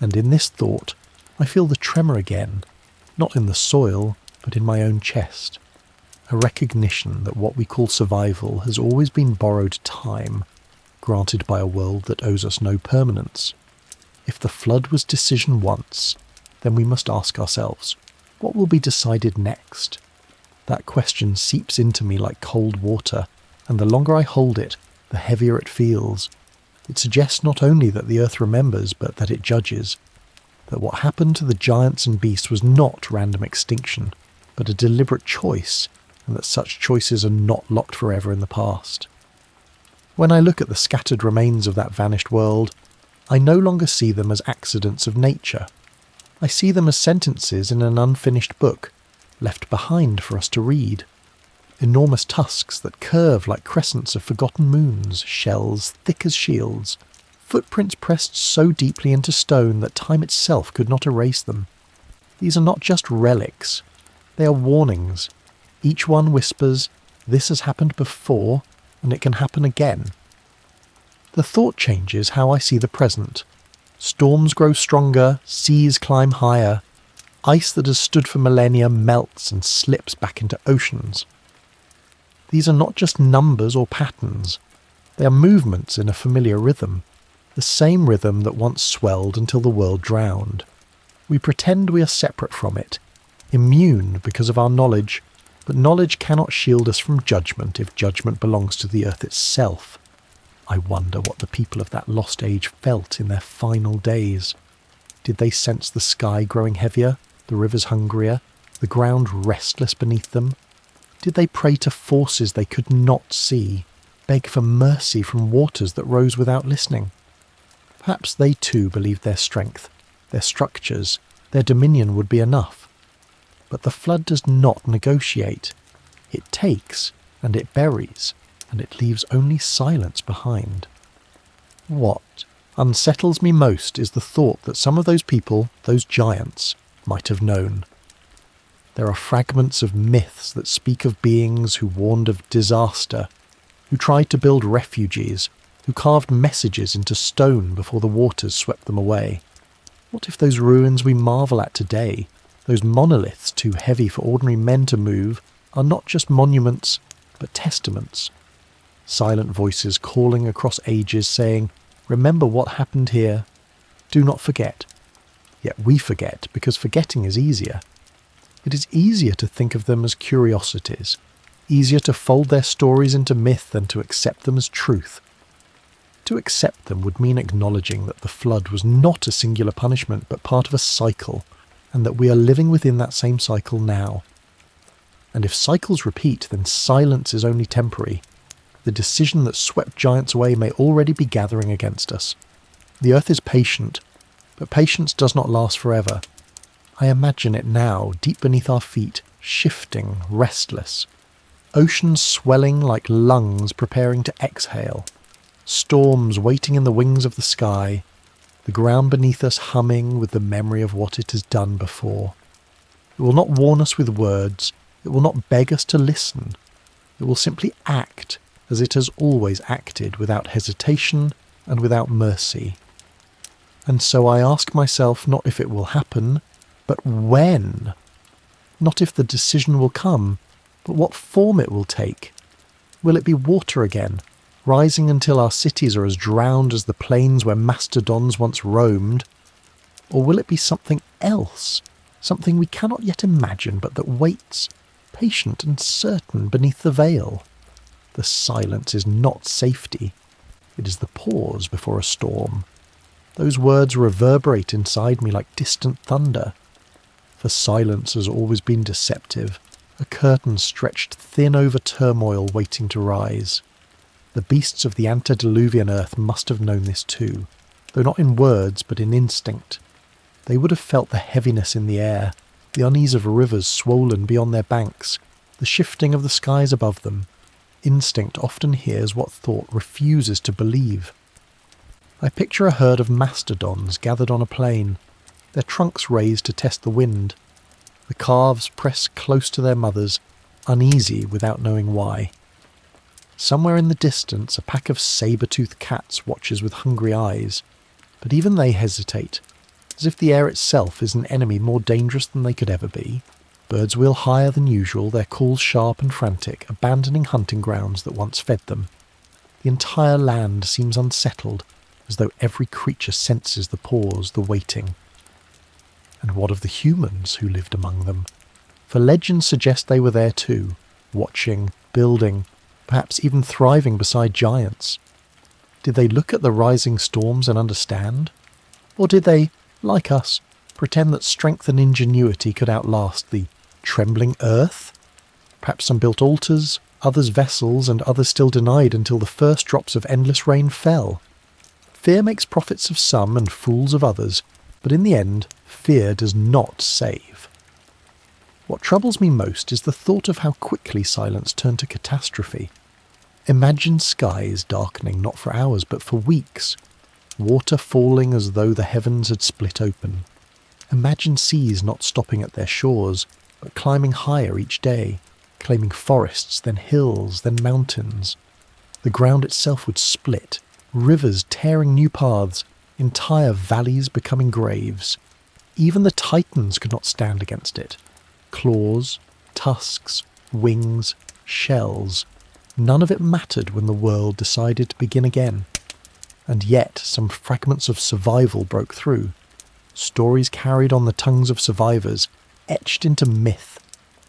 And in this thought, I feel the tremor again, not in the soil, but in my own chest. A recognition that what we call survival has always been borrowed time, granted by a world that owes us no permanence. If the flood was decision once, then we must ask ourselves, what will be decided next? That question seeps into me like cold water, and the longer I hold it, the heavier it feels. It suggests not only that the earth remembers, but that it judges. That what happened to the giants and beasts was not random extinction, but a deliberate choice, and that such choices are not locked forever in the past. When I look at the scattered remains of that vanished world, I no longer see them as accidents of nature. I see them as sentences in an unfinished book, left behind for us to read. Enormous tusks that curve like crescents of forgotten moons, shells thick as shields, footprints pressed so deeply into stone that time itself could not erase them. These are not just relics, they are warnings. Each one whispers, this has happened before, and it can happen again. The thought changes how I see the present. Storms grow stronger, seas climb higher. Ice that has stood for millennia melts and slips back into oceans. These are not just numbers or patterns. They are movements in a familiar rhythm, the same rhythm that once swelled until the world drowned. We pretend we are separate from it, immune because of our knowledge, but knowledge cannot shield us from judgment if judgment belongs to the earth itself. I wonder what the people of that lost age felt in their final days. Did they sense the sky growing heavier, the rivers hungrier, the ground restless beneath them? Did they pray to forces they could not see, beg for mercy from waters that rose without listening? Perhaps they too believed their strength, their structures, their dominion would be enough. But the flood does not negotiate. It takes, and it buries, and it leaves only silence behind. What unsettles me most is the thought that some of those people, those giants, might have known. There are fragments of myths that speak of beings who warned of disaster, who tried to build refuges, who carved messages into stone before the waters swept them away. What if those ruins we marvel at today, those monoliths too heavy for ordinary men to move, are not just monuments, but testaments? Silent voices calling across ages saying, "Remember what happened here. Do not forget." Yet we forget because forgetting is easier. It is easier to think of them as curiosities, easier to fold their stories into myth than to accept them as truth. To accept them would mean acknowledging that the flood was not a singular punishment but part of a cycle, and that we are living within that same cycle now. And if cycles repeat, then silence is only temporary. The decision that swept giants away may already be gathering against us. The earth is patient, but patience does not last forever. I imagine it now, deep beneath our feet, shifting, restless. Oceans swelling like lungs preparing to exhale. Storms waiting in the wings of the sky. The ground beneath us humming with the memory of what it has done before. It will not warn us with words. It will not beg us to listen. It will simply act as it has always acted, without hesitation and without mercy. And so I ask myself not if it will happen, but when. Not if the decision will come, but what form it will take. Will it be water again, rising until our cities are as drowned as the plains where mastodons once roamed? Or will it be something else, something we cannot yet imagine but that waits, patient and certain beneath the veil? The silence is not safety. It is the pause before a storm. Those words reverberate inside me like distant thunder. For silence has always been deceptive, a curtain stretched thin over turmoil waiting to rise. The beasts of the antediluvian earth must have known this too, though not in words but in instinct. They would have felt the heaviness in the air, the unease of rivers swollen beyond their banks, the shifting of the skies above them. Instinct often hears what thought refuses to believe. I picture a herd of mastodons gathered on a plain, their trunks raised to test the wind. The calves press close to their mothers, uneasy without knowing why. Somewhere in the distance a pack of saber-toothed cats watches with hungry eyes, but even they hesitate, as if the air itself is an enemy more dangerous than they could ever be. Birds wheel higher than usual, their calls sharp and frantic, abandoning hunting grounds that once fed them. The entire land seems unsettled, as though every creature senses the pause, the waiting. And what of the humans who lived among them? For legends suggest they were there too, watching, building, perhaps even thriving beside giants. Did they look at the rising storms and understand? Or did they, like us, pretend that strength and ingenuity could outlast the trembling earth? Perhaps some built altars, others vessels, and others still denied until the first drops of endless rain fell. Fear makes prophets of some and fools of others, but in the end, fear does not save. What troubles me most is the thought of how quickly silence turned to catastrophe. Imagine skies darkening not for hours but for weeks, water falling as though the heavens had split open. Imagine seas not stopping at their shores, but climbing higher each day, claiming forests, then hills, then mountains. The ground itself would split, rivers tearing new paths, entire valleys becoming graves. Even the titans could not stand against it. Claws, tusks, wings, shells. None of it mattered when the world decided to begin again. And yet some fragments of survival broke through. Stories carried on the tongues of survivors, etched into myth,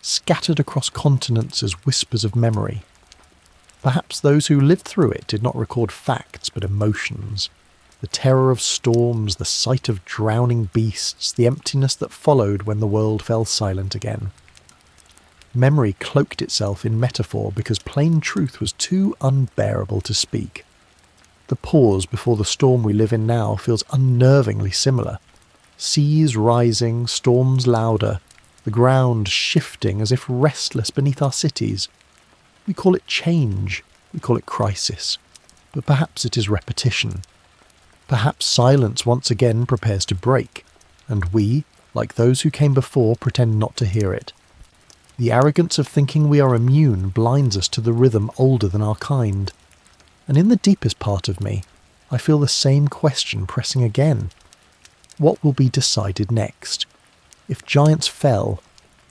scattered across continents as whispers of memory. Perhaps those who lived through it did not record facts but emotions. The terror of storms, the sight of drowning beasts, the emptiness that followed when the world fell silent again. Memory cloaked itself in metaphor because plain truth was too unbearable to speak. The pause before the storm we live in now feels unnervingly similar. Seas rising, storms louder, the ground shifting as if restless beneath our cities. We call it change, we call it crisis, but perhaps it is repetition. Perhaps silence once again prepares to break, and we, like those who came before, pretend not to hear it. The arrogance of thinking we are immune blinds us to the rhythm older than our kind. And in the deepest part of me, I feel the same question pressing again. What will be decided next? If giants fell,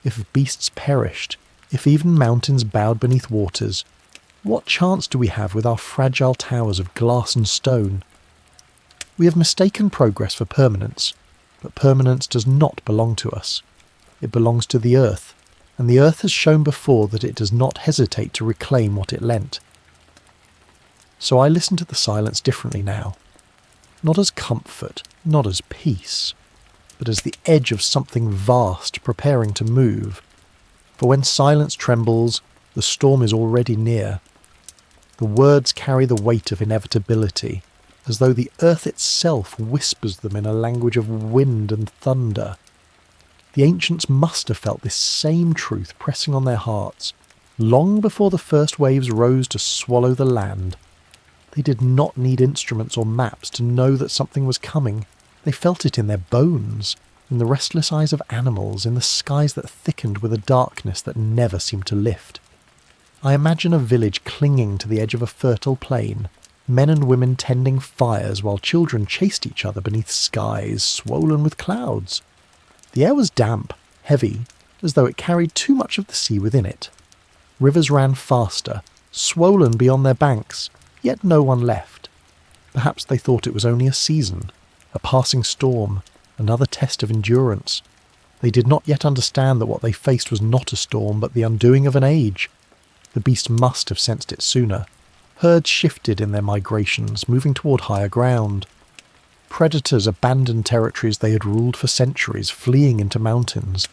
if beasts perished, if even mountains bowed beneath waters, what chance do we have with our fragile towers of glass and stone? We have mistaken progress for permanence, but permanence does not belong to us. It belongs to the earth, and the earth has shown before that it does not hesitate to reclaim what it lent. So I listen to the silence differently now, not as comfort, not as peace, but as the edge of something vast preparing to move. For when silence trembles, the storm is already near. The words carry the weight of inevitability, as though the earth itself whispers them in a language of wind and thunder. The ancients must have felt this same truth pressing on their hearts, long before the first waves rose to swallow the land. They did not need instruments or maps to know that something was coming. They felt it in their bones, in the restless eyes of animals, in the skies that thickened with a darkness that never seemed to lift. I imagine a village clinging to the edge of a fertile plain, men and women tending fires while children chased each other beneath skies swollen with clouds. The air was damp, heavy, as though it carried too much of the sea within it. Rivers ran faster, swollen beyond their banks, yet no one left. Perhaps they thought it was only a season, a passing storm, another test of endurance. They did not yet understand that what they faced was not a storm, but the undoing of an age. The beast must have sensed it sooner. Herds shifted in their migrations, moving toward higher ground. Predators abandoned territories they had ruled for centuries, fleeing into mountains.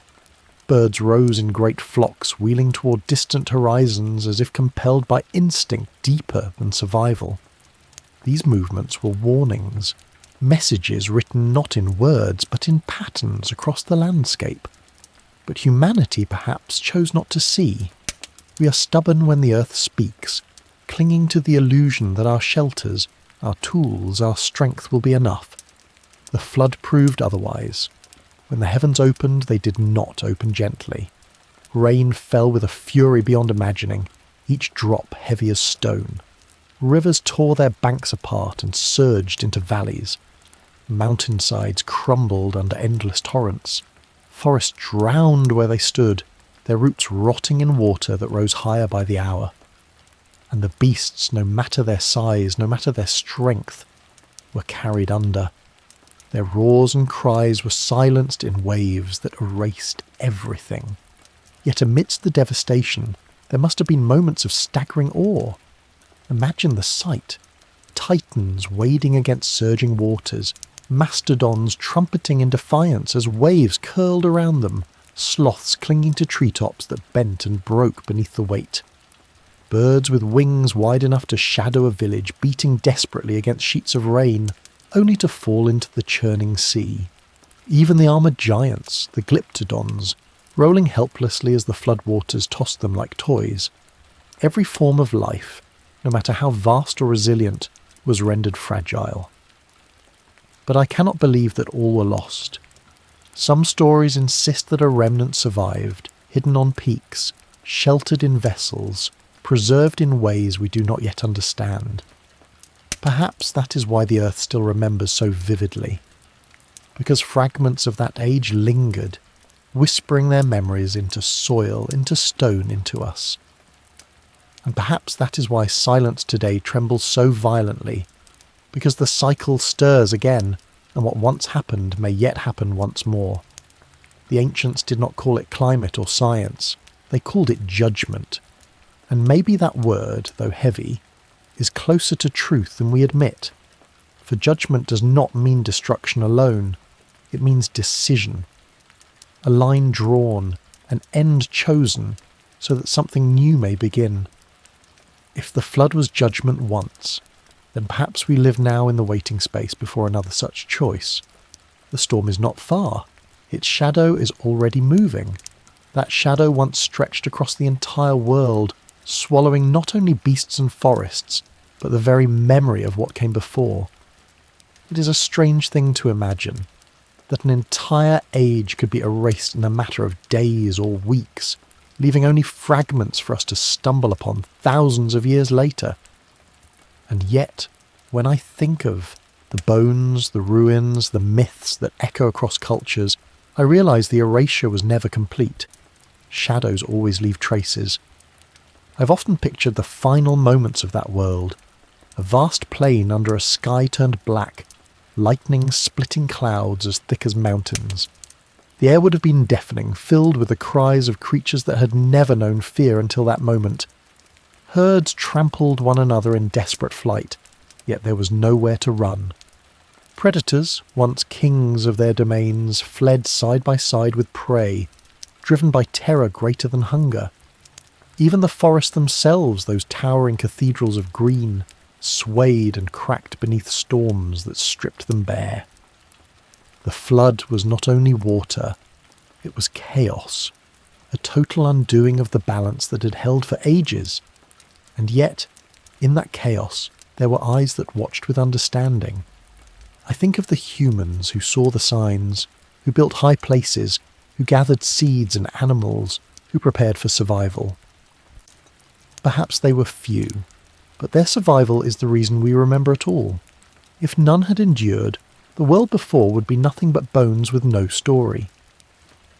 Birds rose in great flocks, wheeling toward distant horizons as if compelled by instinct deeper than survival. These movements were warnings, messages written not in words but in patterns across the landscape. But humanity perhaps chose not to see. We are stubborn when the earth speaks, clinging to the illusion that our shelters, our tools, our strength will be enough. The flood proved otherwise. When the heavens opened, they did not open gently. Rain fell with a fury beyond imagining, each drop heavy as stone. Rivers tore their banks apart and surged into valleys. Mountainsides crumbled under endless torrents. Forests drowned where they stood, their roots rotting in water that rose higher by the hour. And the beasts, no matter their size, no matter their strength, were carried under. Their roars and cries were silenced in waves that erased everything. Yet amidst the devastation, there must have been moments of staggering awe. Imagine the sight. Titans wading against surging waters, mastodons trumpeting in defiance as waves curled around them, sloths clinging to treetops that bent and broke beneath the weight. Birds with wings wide enough to shadow a village beating desperately against sheets of rain, only to fall into the churning sea. Even the armoured giants, the glyptodons, rolling helplessly as the floodwaters tossed them like toys. Every form of life, no matter how vast or resilient, was rendered fragile. But I cannot believe that all were lost. Some stories insist that a remnant survived, hidden on peaks, sheltered in vessels, preserved in ways we do not yet understand. Perhaps that is why the earth still remembers so vividly, because fragments of that age lingered, whispering their memories into soil, into stone, into us. And perhaps that is why silence today trembles so violently, because the cycle stirs again, and what once happened may yet happen once more. The ancients did not call it climate or science, they called it judgment. And maybe that word, though heavy, is closer to truth than we admit. For judgment does not mean destruction alone. It means decision. A line drawn, an end chosen, so that something new may begin. If the flood was judgment once, then perhaps we live now in the waiting space before another such choice. The storm is not far. Its shadow is already moving. That shadow once stretched across the entire world, swallowing not only beasts and forests, but the very memory of what came before. It is a strange thing to imagine, that an entire age could be erased in a matter of days or weeks, leaving only fragments for us to stumble upon thousands of years later. And yet, when I think of the bones, the ruins, the myths that echo across cultures, I realise the erasure was never complete. Shadows always leave traces. I've often pictured the final moments of that world, a vast plain under a sky turned black, lightning splitting clouds as thick as mountains. The air would have been deafening, filled with the cries of creatures that had never known fear until that moment. Herds trampled one another in desperate flight, yet there was nowhere to run. Predators, once kings of their domains, fled side by side with prey, driven by terror greater than hunger. Even the forests themselves, those towering cathedrals of green, swayed and cracked beneath storms that stripped them bare. The flood was not only water, it was chaos, a total undoing of the balance that had held for ages. And yet, in that chaos, there were eyes that watched with understanding. I think of the humans who saw the signs, who built high places, who gathered seeds and animals, who prepared for survival. Perhaps they were few, but their survival is the reason we remember at all. If none had endured, the world before would be nothing but bones with no story.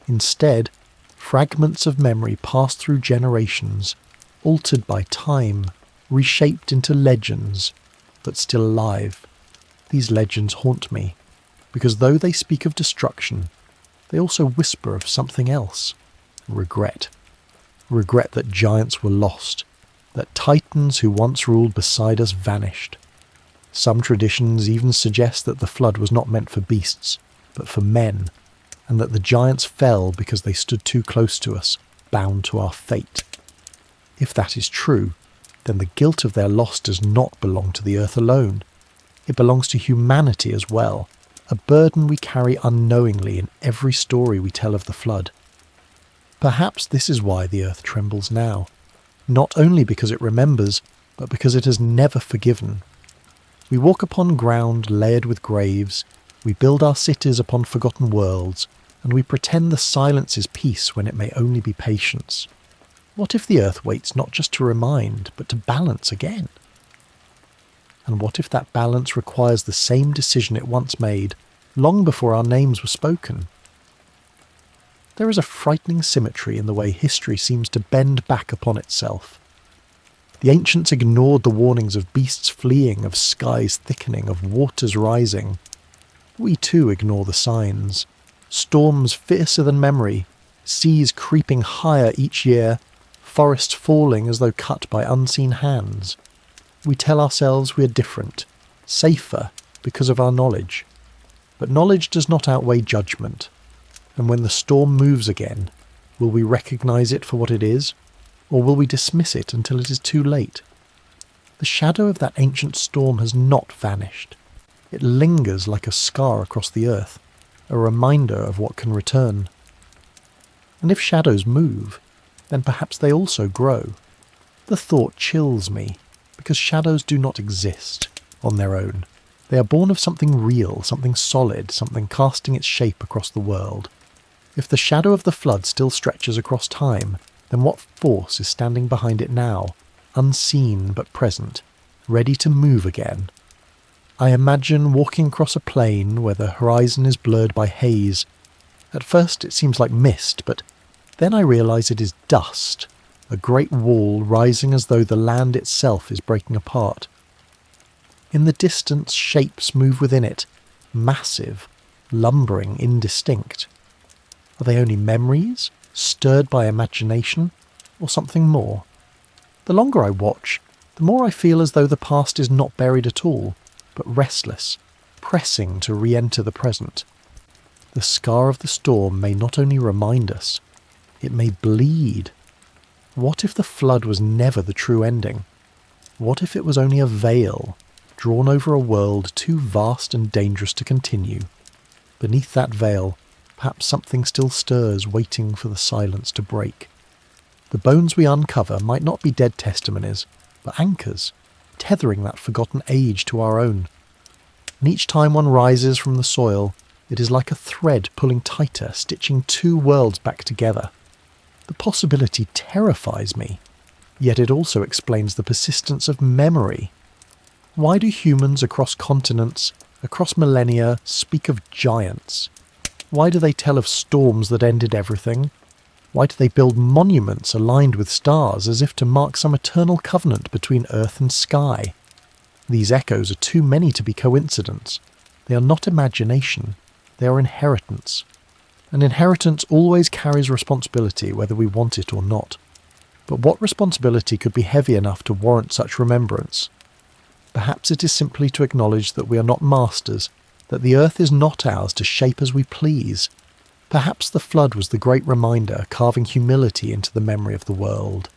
Instead, fragments of memory passed through generations, altered by time, reshaped into legends, but still alive. These legends haunt me, because though they speak of destruction, they also whisper of something else. Regret. Regret that giants were lost, that titans who once ruled beside us vanished. Some traditions even suggest that the flood was not meant for beasts, but for men, and that the giants fell because they stood too close to us, bound to our fate. If that is true, then the guilt of their loss does not belong to the earth alone. It belongs to humanity as well, a burden we carry unknowingly in every story we tell of the flood. Perhaps this is why the earth trembles now, not only because it remembers, but because it has never forgiven. We walk upon ground layered with graves, we build our cities upon forgotten worlds, and we pretend the silence is peace when it may only be patience. What if the earth waits not just to remind, but to balance again? And what if that balance requires the same decision it once made, long before our names were spoken? There is a frightening symmetry in the way history seems to bend back upon itself. The ancients ignored the warnings of beasts fleeing, of skies thickening, of waters rising. We too ignore the signs. Storms fiercer than memory, seas creeping higher each year, forests falling as though cut by unseen hands. We tell ourselves we are different, safer, because of our knowledge. But knowledge does not outweigh judgment. And when the storm moves again, will we recognise it for what it is? Or will we dismiss it until it is too late? The shadow of that ancient storm has not vanished. It lingers like a scar across the earth, a reminder of what can return. And if shadows move, then perhaps they also grow. The thought chills me, because shadows do not exist on their own. They are born of something real, something solid, something casting its shape across the world. If the shadow of the flood still stretches across time, then what force is standing behind it now, unseen but present, ready to move again? I imagine walking across a plain where the horizon is blurred by haze. At first it seems like mist, but then I realise it is dust, a great wall rising as though the land itself is breaking apart. In the distance shapes move within it, massive, lumbering, indistinct. Are they only memories, stirred by imagination, or something more? The longer I watch, the more I feel as though the past is not buried at all, but restless, pressing to re-enter the present. The scar of the storm may not only remind us, it may bleed. What if the flood was never the true ending? What if it was only a veil, drawn over a world too vast and dangerous to continue? Beneath that veil, perhaps something still stirs, waiting for the silence to break. The bones we uncover might not be dead testimonies, but anchors, tethering that forgotten age to our own. And each time one rises from the soil, it is like a thread pulling tighter, stitching two worlds back together. The possibility terrifies me, yet it also explains the persistence of memory. Why do humans across continents, across millennia, speak of giants? Why do they tell of storms that ended everything? Why do they build monuments aligned with stars as if to mark some eternal covenant between earth and sky? These echoes are too many to be coincidence. They are not imagination, they are inheritance. And inheritance always carries responsibility whether we want it or not. But what responsibility could be heavy enough to warrant such remembrance? Perhaps it is simply to acknowledge that we are not masters, that the earth is not ours to shape as we please. Perhaps the flood was the great reminder, carving humility into the memory of the world.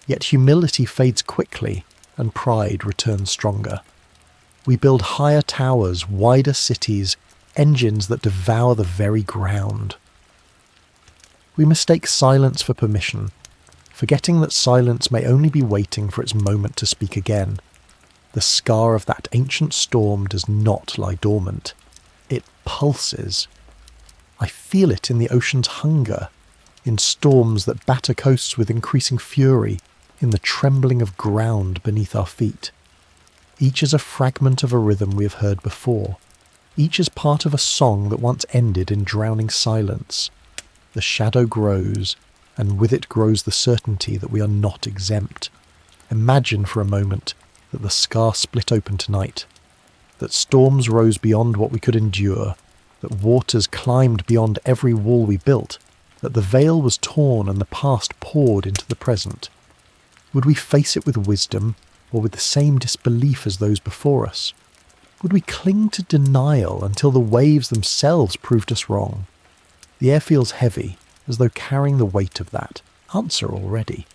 Yet humility fades quickly, and pride returns stronger. We build higher towers, wider cities, engines that devour the very ground. We mistake silence for permission, forgetting that silence may only be waiting for its moment to speak again. The scar of that ancient storm does not lie dormant. It pulses. I feel it in the ocean's hunger, in storms that batter coasts with increasing fury, in the trembling of ground beneath our feet. Each is a fragment of a rhythm we have heard before. Each is part of a song that once ended in drowning silence. The shadow grows, and with it grows the certainty that we are not exempt. Imagine for a moment that the scar split open tonight, that storms rose beyond what we could endure, that waters climbed beyond every wall we built, that the veil was torn and the past poured into the present. Would we face it with wisdom, or with the same disbelief as those before us? Would we cling to denial until the waves themselves proved us wrong? The air feels heavy, as though carrying the weight of that answer already.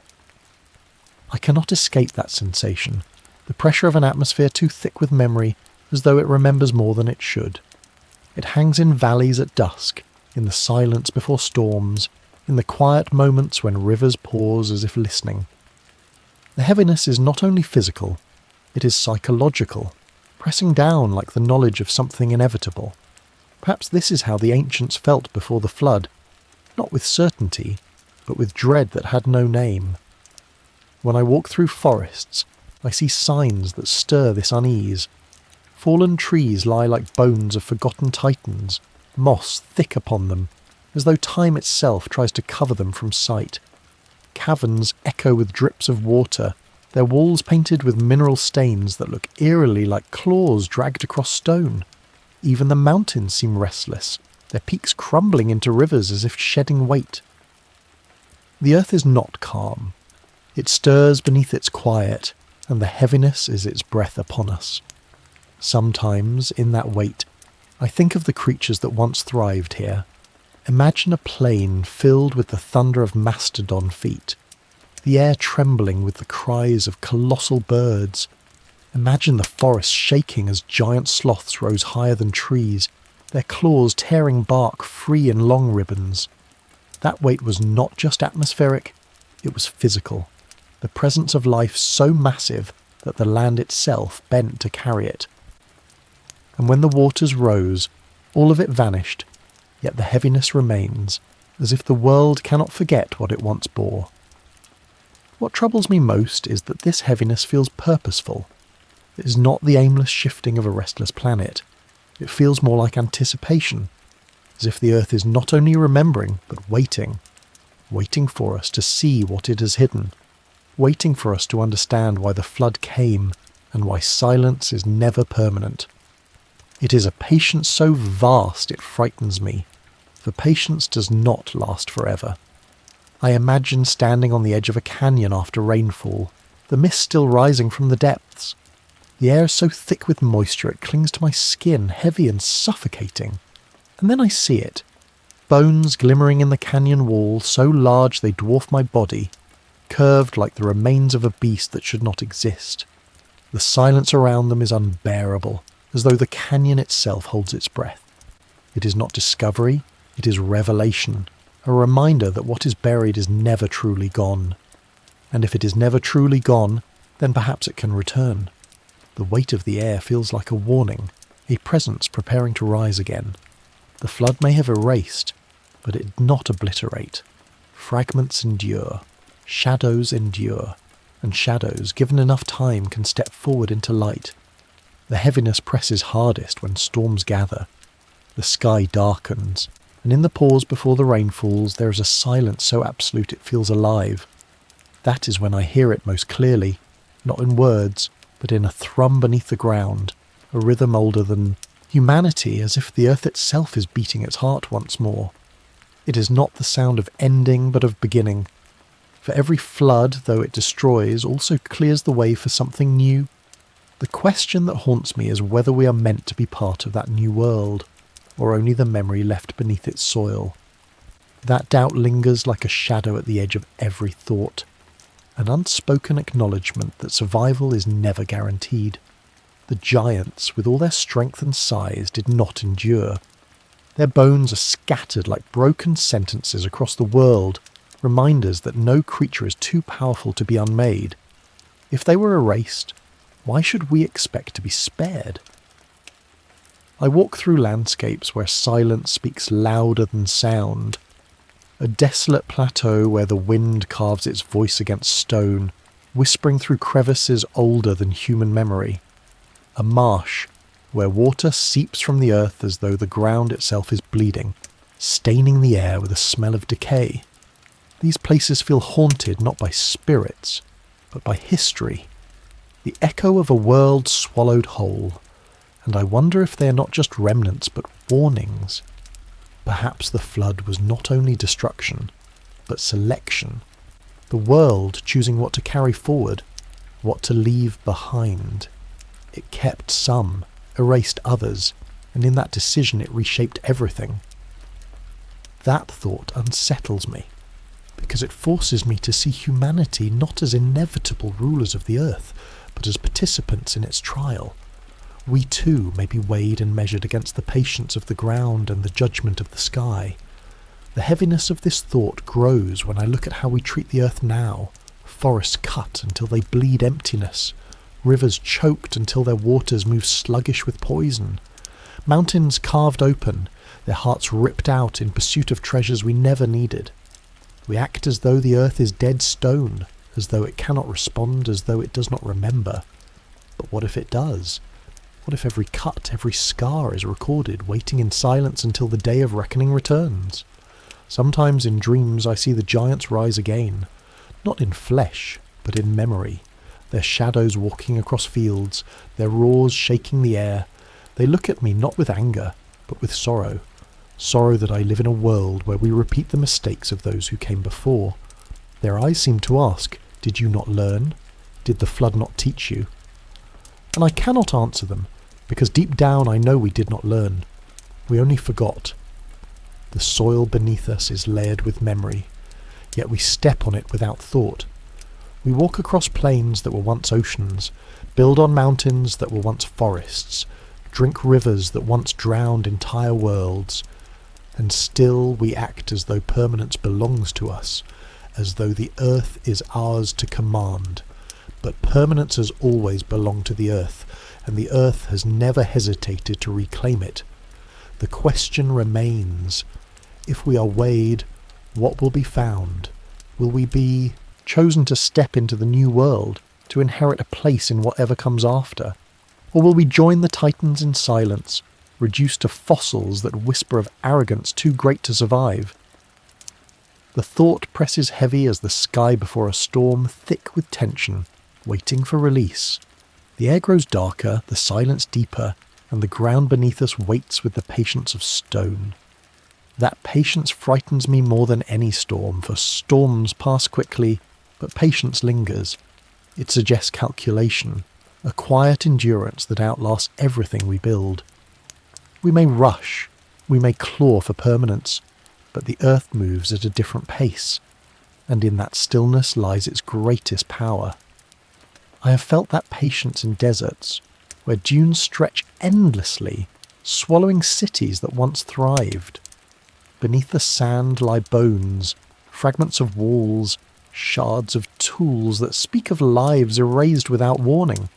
I cannot escape that sensation, the pressure of an atmosphere too thick with memory, as though it remembers more than it should. It hangs in valleys at dusk, in the silence before storms, in the quiet moments when rivers pause as if listening. The heaviness is not only physical, it is psychological, pressing down like the knowledge of something inevitable. Perhaps this is how the ancients felt before the flood, not with certainty, but with dread that had no name. When I walk through forests, I see signs that stir this unease. Fallen trees lie like bones of forgotten titans, moss thick upon them, as though time itself tries to cover them from sight. Caverns echo with drips of water, their walls painted with mineral stains that look eerily like claws dragged across stone. Even the mountains seem restless, their peaks crumbling into rivers as if shedding weight. The earth is not calm. It stirs beneath its quiet, and the heaviness is its breath upon us. Sometimes, in that weight, I think of the creatures that once thrived here. Imagine a plain filled with the thunder of mastodon feet, the air trembling with the cries of colossal birds. Imagine the forest shaking as giant sloths rose higher than trees, their claws tearing bark free in long ribbons. That weight was not just atmospheric, it was physical, the presence of life so massive that the land itself bent to carry it. And when the waters rose, all of it vanished, yet the heaviness remains, as if the world cannot forget what it once bore. What troubles me most is that this heaviness feels purposeful. It is not the aimless shifting of a restless planet. It feels more like anticipation, as if the earth is not only remembering, but waiting for us to see what it has hidden, waiting for us to understand why the flood came and why silence is never permanent. It is a patience so vast it frightens me, for patience does not last forever. I imagine standing on the edge of a canyon after rainfall, the mist still rising from the depths. The air is so thick with moisture it clings to my skin, heavy and suffocating. And then I see it. Bones glimmering in the canyon wall, so large they dwarf my body, curved like the remains of a beast that should not exist. The silence around them is unbearable, as though the canyon itself holds its breath. It is not discovery, it is revelation, a reminder that what is buried is never truly gone. And if it is never truly gone, then perhaps it can return. The weight of the air feels like a warning, a presence preparing to rise again. The flood may have erased, but it did not obliterate. Fragments endure, shadows endure, and shadows, given enough time, can step forward into light. The heaviness presses hardest when storms gather. The sky darkens, and in the pause before the rain falls there is a silence so absolute it feels alive. That is when I hear it most clearly, not in words, but in a thrum beneath the ground, a rhythm older than humanity, as if the earth itself is beating its heart once more. It is not the sound of ending, but of beginning. For every flood, though it destroys, also clears the way for something new. The question that haunts me is whether we are meant to be part of that new world, or only the memory left beneath its soil. That doubt lingers like a shadow at the edge of every thought, an unspoken acknowledgement that survival is never guaranteed. The giants, with all their strength and size, did not endure. Their bones are scattered like broken sentences across the world, reminders that no creature is too powerful to be unmade. If they were erased, why should we expect to be spared? I walk through landscapes where silence speaks louder than sound. A desolate plateau where the wind carves its voice against stone, whispering through crevices older than human memory. A marsh where water seeps from the earth as though the ground itself is bleeding, staining the air with a smell of decay. These places feel haunted not by spirits, but by history, the echo of a world swallowed whole, and I wonder if they are not just remnants but warnings. Perhaps the flood was not only destruction, but selection. The world choosing what to carry forward, what to leave behind. It kept some, erased others, and in that decision it reshaped everything. That thought unsettles me, because it forces me to see humanity not as inevitable rulers of the earth, but as participants in its trial. We too may be weighed and measured against the patience of the ground and the judgment of the sky. The heaviness of this thought grows when I look at how we treat the earth now. Forests cut until they bleed emptiness. Rivers choked until their waters move sluggish with poison. Mountains carved open, their hearts ripped out in pursuit of treasures we never needed. We act as though the earth is dead stone, as though it cannot respond, as though it does not remember. But what if it does? What if every cut, every scar is recorded, waiting in silence until the day of reckoning returns? Sometimes in dreams I see the giants rise again, not in flesh, but in memory, their shadows walking across fields, their roars shaking the air. They look at me not with anger, but with sorrow. Sorrow that I live in a world where we repeat the mistakes of those who came before. Their eyes seem to ask, did you not learn? Did the flood not teach you? And I cannot answer them, because deep down I know we did not learn. We only forgot. The soil beneath us is layered with memory, yet we step on it without thought. We walk across plains that were once oceans, build on mountains that were once forests, drink rivers that once drowned entire worlds, and still we act as though permanence belongs to us, as though the earth is ours to command. But permanence has always belonged to the earth, and the earth has never hesitated to reclaim it. The question remains, if we are weighed, what will be found? Will we be chosen to step into the new world, to inherit a place in whatever comes after? Or will we join the titans in silence, reduced to fossils that whisper of arrogance too great to survive? The thought presses heavy as the sky before a storm, thick with tension, waiting for release. The air grows darker, the silence deeper, and the ground beneath us waits with the patience of stone. That patience frightens me more than any storm, for storms pass quickly, but patience lingers. It suggests calculation, a quiet endurance that outlasts everything we build. We may rush, we may claw for permanence, but the earth moves at a different pace, and in that stillness lies its greatest power. I have felt that patience in deserts, where dunes stretch endlessly, swallowing cities that once thrived. Beneath the sand lie bones, fragments of walls, shards of tools that speak of lives erased without warning.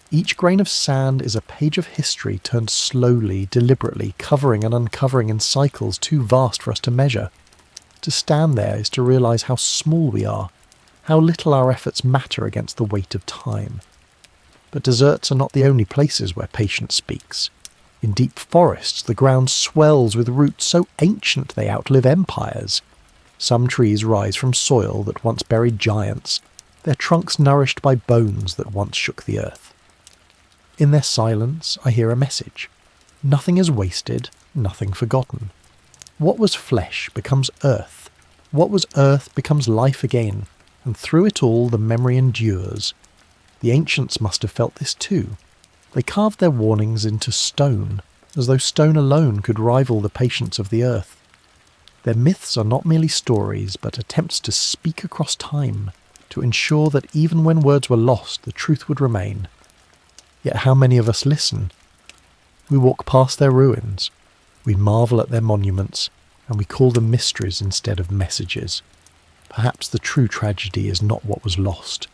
Each grain of sand is a page of history turned slowly, deliberately, covering and uncovering in cycles too vast for us to measure. To stand there is to realise how small we are, how little our efforts matter against the weight of time. But deserts are not the only places where patience speaks. In deep forests, the ground swells with roots so ancient they outlive empires. Some trees rise from soil that once buried giants, their trunks nourished by bones that once shook the earth. In their silence, I hear a message. Nothing is wasted, nothing forgotten. What was flesh becomes earth. What was earth becomes life again, and through it all the memory endures. The ancients must have felt this too. They carved their warnings into stone, as though stone alone could rival the patience of the earth. Their myths are not merely stories, but attempts to speak across time, to ensure that even when words were lost, the truth would remain. Yet how many of us listen? We walk past their ruins, we marvel at their monuments, and we call them mysteries instead of messages. Perhaps the true tragedy is not what was lost,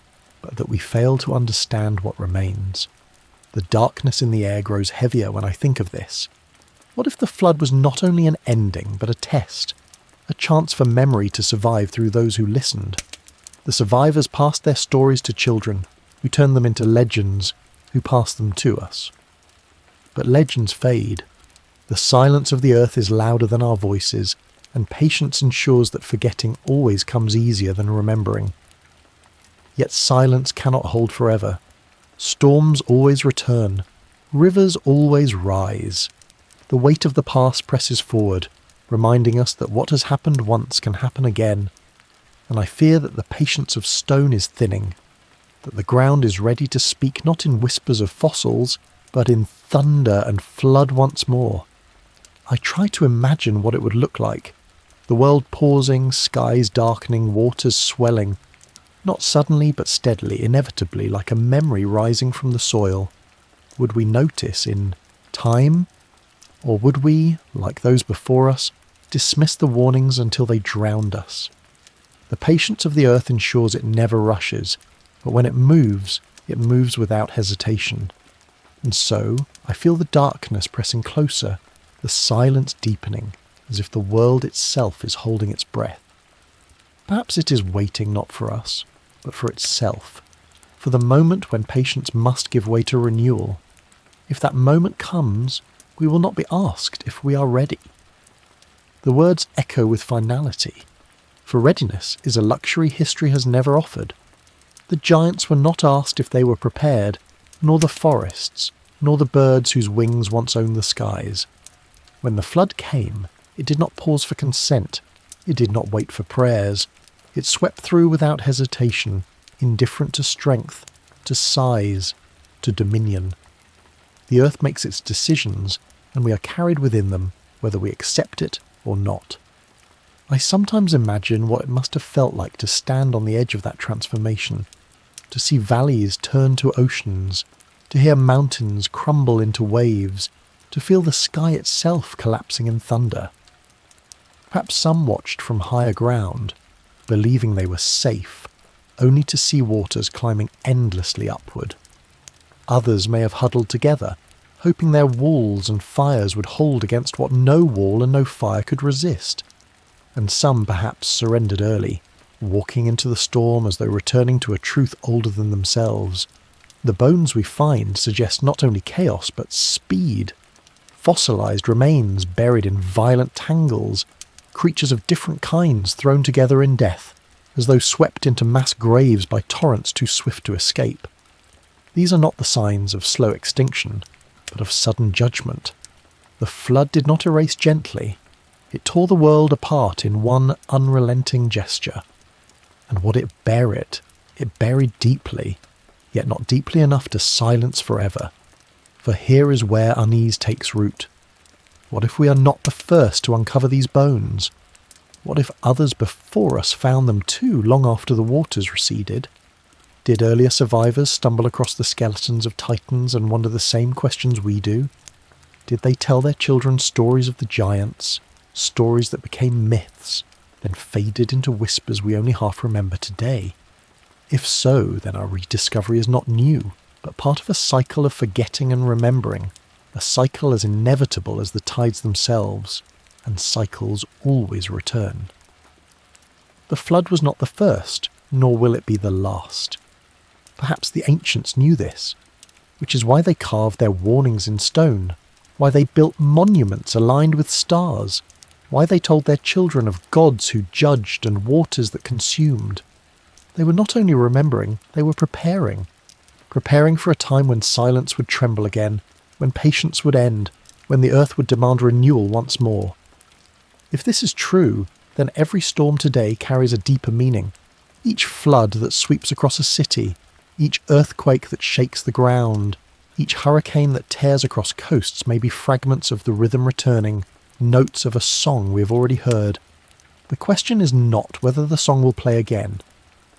but that we fail to understand what remains. The darkness in the air grows heavier when I think of this. What if the flood was not only an ending, but a test? A chance for memory to survive through those who listened. The survivors passed their stories to children, who turned them into legends, who passed them to us. But legends fade. The silence of the earth is louder than our voices, and patience ensures that forgetting always comes easier than remembering. Yet silence cannot hold forever. Storms always return. Rivers always rise. The weight of the past presses forward, reminding us that what has happened once can happen again. And I fear that the patience of stone is thinning, that the ground is ready to speak not in whispers of fossils, but in thunder and flood once more. I try to imagine what it would look like. The world pausing, skies darkening, waters swelling. Not suddenly but steadily, inevitably, like a memory rising from the soil. Would we notice in time? Or would we, like those before us, dismiss the warnings until they drowned us? The patience of the earth ensures it never rushes, but when it moves without hesitation. And so, I feel the darkness pressing closer, the silence deepening, as if the world itself is holding its breath. Perhaps it is waiting not for us, but for itself, for the moment when patience must give way to renewal. If that moment comes, we will not be asked if we are ready. The words echo with finality, for readiness is a luxury history has never offered. The giants were not asked if they were prepared, nor the forests, nor the birds whose wings once owned the skies. When the flood came, it did not pause for consent, it did not wait for prayers. It swept through without hesitation, indifferent to strength, to size, to dominion. The earth makes its decisions, and we are carried within them, whether we accept it or not. I sometimes imagine what it must have felt like to stand on the edge of that transformation, to see valleys turn to oceans, to hear mountains crumble into waves, to feel the sky itself collapsing in thunder. Perhaps some watched from higher ground, believing they were safe, only to see waters climbing endlessly upward. Others may have huddled together, hoping their walls and fires would hold against what no wall and no fire could resist. And some perhaps surrendered early, walking into the storm as though returning to a truth older than themselves. The bones we find suggest not only chaos but speed. Fossilized remains buried in violent tangles, creatures of different kinds thrown together in death, as though swept into mass graves by torrents too swift to escape. These are not the signs of slow extinction, but of sudden judgment. The flood did not erase gently. It tore the world apart in one unrelenting gesture. And what it buried deeply, yet not deeply enough to silence forever. For here is where unease takes root. What if we are not the first to uncover these bones? What if others before us found them too long after the waters receded? Did earlier survivors stumble across the skeletons of titans and wonder the same questions we do? Did they tell their children stories of the giants, stories that became myths, then faded into whispers we only half remember today? If so, then our rediscovery is not new, but part of a cycle of forgetting and remembering, a cycle as inevitable as the tides themselves, and cycles always return. The flood was not the first, nor will it be the last. Perhaps the ancients knew this, which is why they carved their warnings in stone, why they built monuments aligned with stars, why they told their children of gods who judged and waters that consumed. They were not only remembering, they were preparing for a time when silence would tremble again, when patience would end, when the earth would demand renewal once more. If this is true, then every storm today carries a deeper meaning. Each flood that sweeps across a city, each earthquake that shakes the ground, each hurricane that tears across coasts may be fragments of the rhythm returning, notes of a song we have already heard. The question is not whether the song will play again,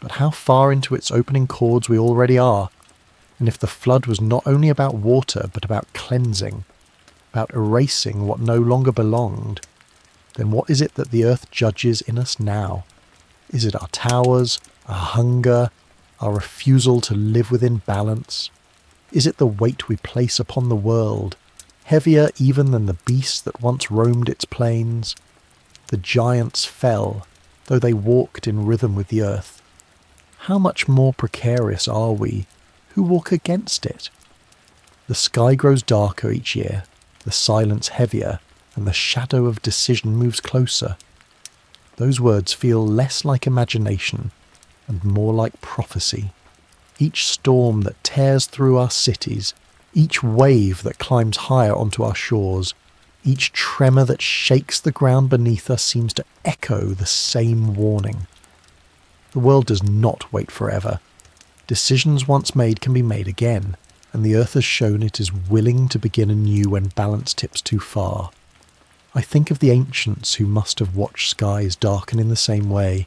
but how far into its opening chords we already are, and if the flood was not only about water but about cleansing, about erasing what no longer belonged, then what is it that the earth judges in us now? Is it our towers, our hunger, our refusal to live within balance? Is it the weight we place upon the world, heavier even than the beasts that once roamed its plains? The giants fell, though they walked in rhythm with the earth. How much more precarious are we, who walk against it? The sky grows darker each year, the silence heavier, and the shadow of decision moves closer. Those words feel less like imagination and more like prophecy. Each storm that tears through our cities, each wave that climbs higher onto our shores, each tremor that shakes the ground beneath us seems to echo the same warning. The world does not wait forever. Decisions once made can be made again, and the earth has shown it is willing to begin anew when balance tips too far. I think of the ancients who must have watched skies darken in the same way,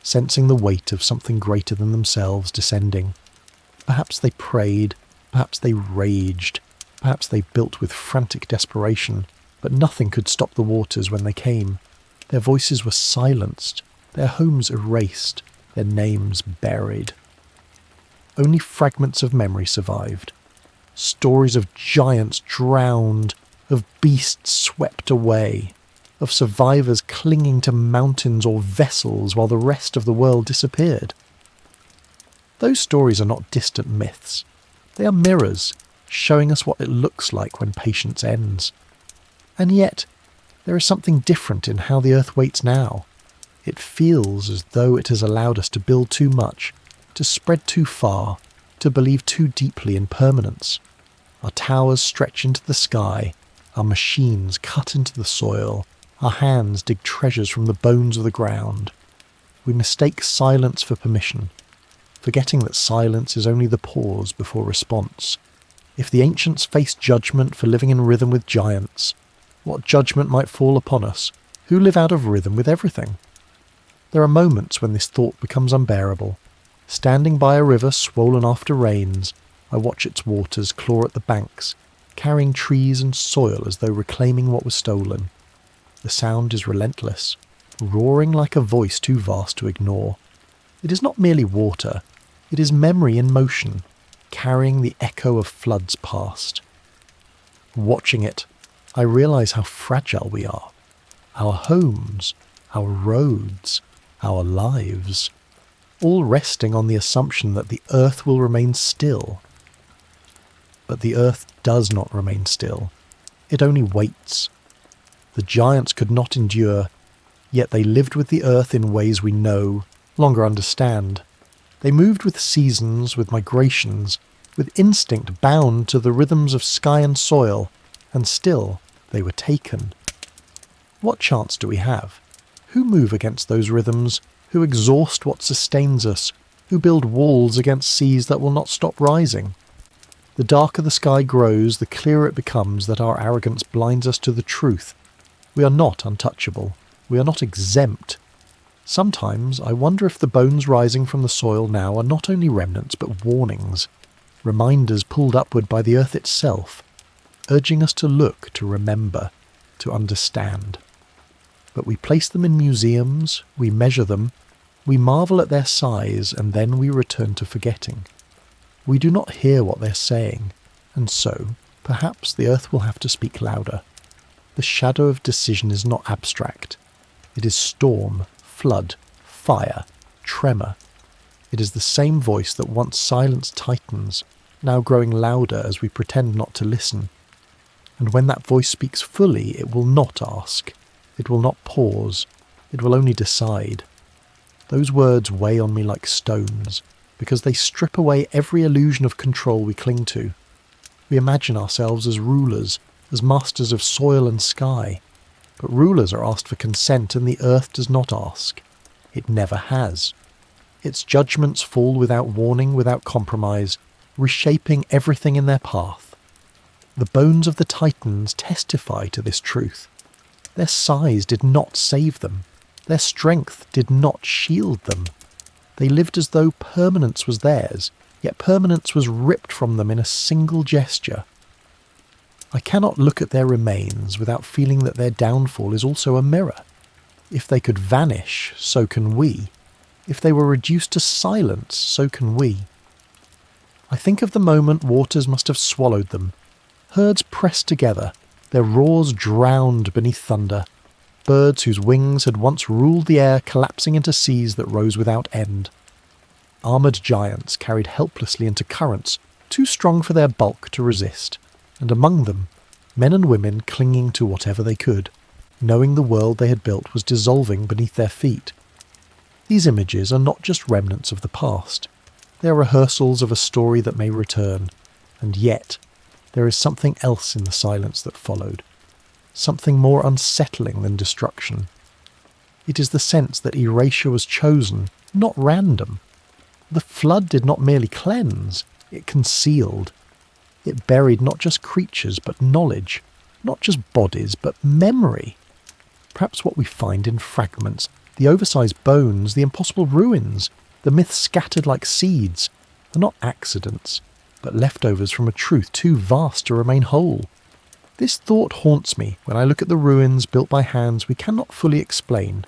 sensing the weight of something greater than themselves descending. Perhaps they prayed, perhaps they raged, perhaps they built with frantic desperation, but nothing could stop the waters when they came. Their voices were silenced, their homes erased, their names buried. Only fragments of memory survived. Stories of giants drowned, of beasts swept away, of survivors clinging to mountains or vessels while the rest of the world disappeared. Those stories are not distant myths. They are mirrors, showing us what it looks like when patience ends. And yet, there is something different in how the earth waits now. It feels as though it has allowed us to build too much, to spread too far, to believe too deeply in permanence. Our towers stretch into the sky, our machines cut into the soil, our hands dig treasures from the bones of the ground. We mistake silence for permission, forgetting that silence is only the pause before response. If the ancients faced judgment for living in rhythm with giants, what judgment might fall upon us, who live out of rhythm with everything? There are moments when this thought becomes unbearable. Standing by a river swollen after rains, I watch its waters claw at the banks, carrying trees and soil as though reclaiming what was stolen. The sound is relentless, roaring like a voice too vast to ignore. It is not merely water, it is memory in motion, carrying the echo of floods past. Watching it, I realize how fragile we are. Our homes, our roads, our lives, all resting on the assumption that the earth will remain still. But the earth does not remain still. It only waits. The giants could not endure, yet they lived with the earth in ways we know, longer understand. They moved with seasons, with migrations, with instinct bound to the rhythms of sky and soil, and still they were taken. What chance do we have? Who move against those rhythms? Who exhaust what sustains us? who build walls against seas that will not stop rising. The darker the sky grows, the clearer it becomes that our arrogance blinds us to the truth. We are not untouchable. We are not exempt. Sometimes I wonder if the bones rising from the soil now are not only remnants but warnings, reminders pulled upward by the earth itself, urging us to look, to remember, to understand. But we place them in museums, we measure them, we marvel at their size, and then we return to forgetting. We do not hear what they're saying, and so, perhaps the earth will have to speak louder. The shadow of decision is not abstract. It is storm, flood, fire, tremor. It is the same voice that once silenced titans, now growing louder as we pretend not to listen. And when that voice speaks fully, it will not ask. It will not pause. It will only decide. Those words weigh on me like stones, because they strip away every illusion of control we cling to. We imagine ourselves as rulers, as masters of soil and sky. But rulers are asked for consent, and the earth does not ask. It never has. Its judgments fall without warning, without compromise, reshaping everything in their path. The bones of the Titans testify to this truth. Their size did not save them. Their strength did not shield them. They lived as though permanence was theirs, yet permanence was ripped from them in a single gesture. I cannot look at their remains without feeling that their downfall is also a mirror. If they could vanish, so can we. If they were reduced to silence, so can we. I think of the moment waters must have swallowed them. Herds pressed together, their roars drowned beneath thunder. Birds whose wings had once ruled the air collapsing into seas that rose without end. Armoured giants carried helplessly into currents, too strong for their bulk to resist. And among them, men and women clinging to whatever they could, knowing the world they had built was dissolving beneath their feet. These images are not just remnants of the past. They are rehearsals of a story that may return, and yet there is something else in the silence that followed, something more unsettling than destruction. It is the sense that erasure was chosen, not random. The flood did not merely cleanse, it concealed. It buried not just creatures, but knowledge, not just bodies, but memory. Perhaps what we find in fragments, the oversized bones, the impossible ruins, the myths scattered like seeds, are not accidents, but leftovers from a truth too vast to remain whole. This thought haunts me when I look at the ruins built by hands we cannot fully explain.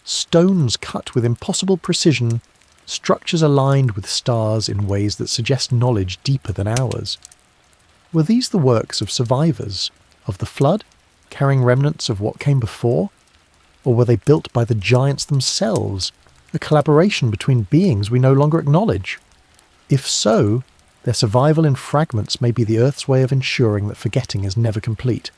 Stones cut with impossible precision, structures aligned with stars in ways that suggest knowledge deeper than ours. Were these the works of survivors, of the flood, carrying remnants of what came before? Or were they built by the giants themselves, a collaboration between beings we no longer acknowledge? If so, their survival in fragments may be the Earth's way of ensuring that forgetting is never complete.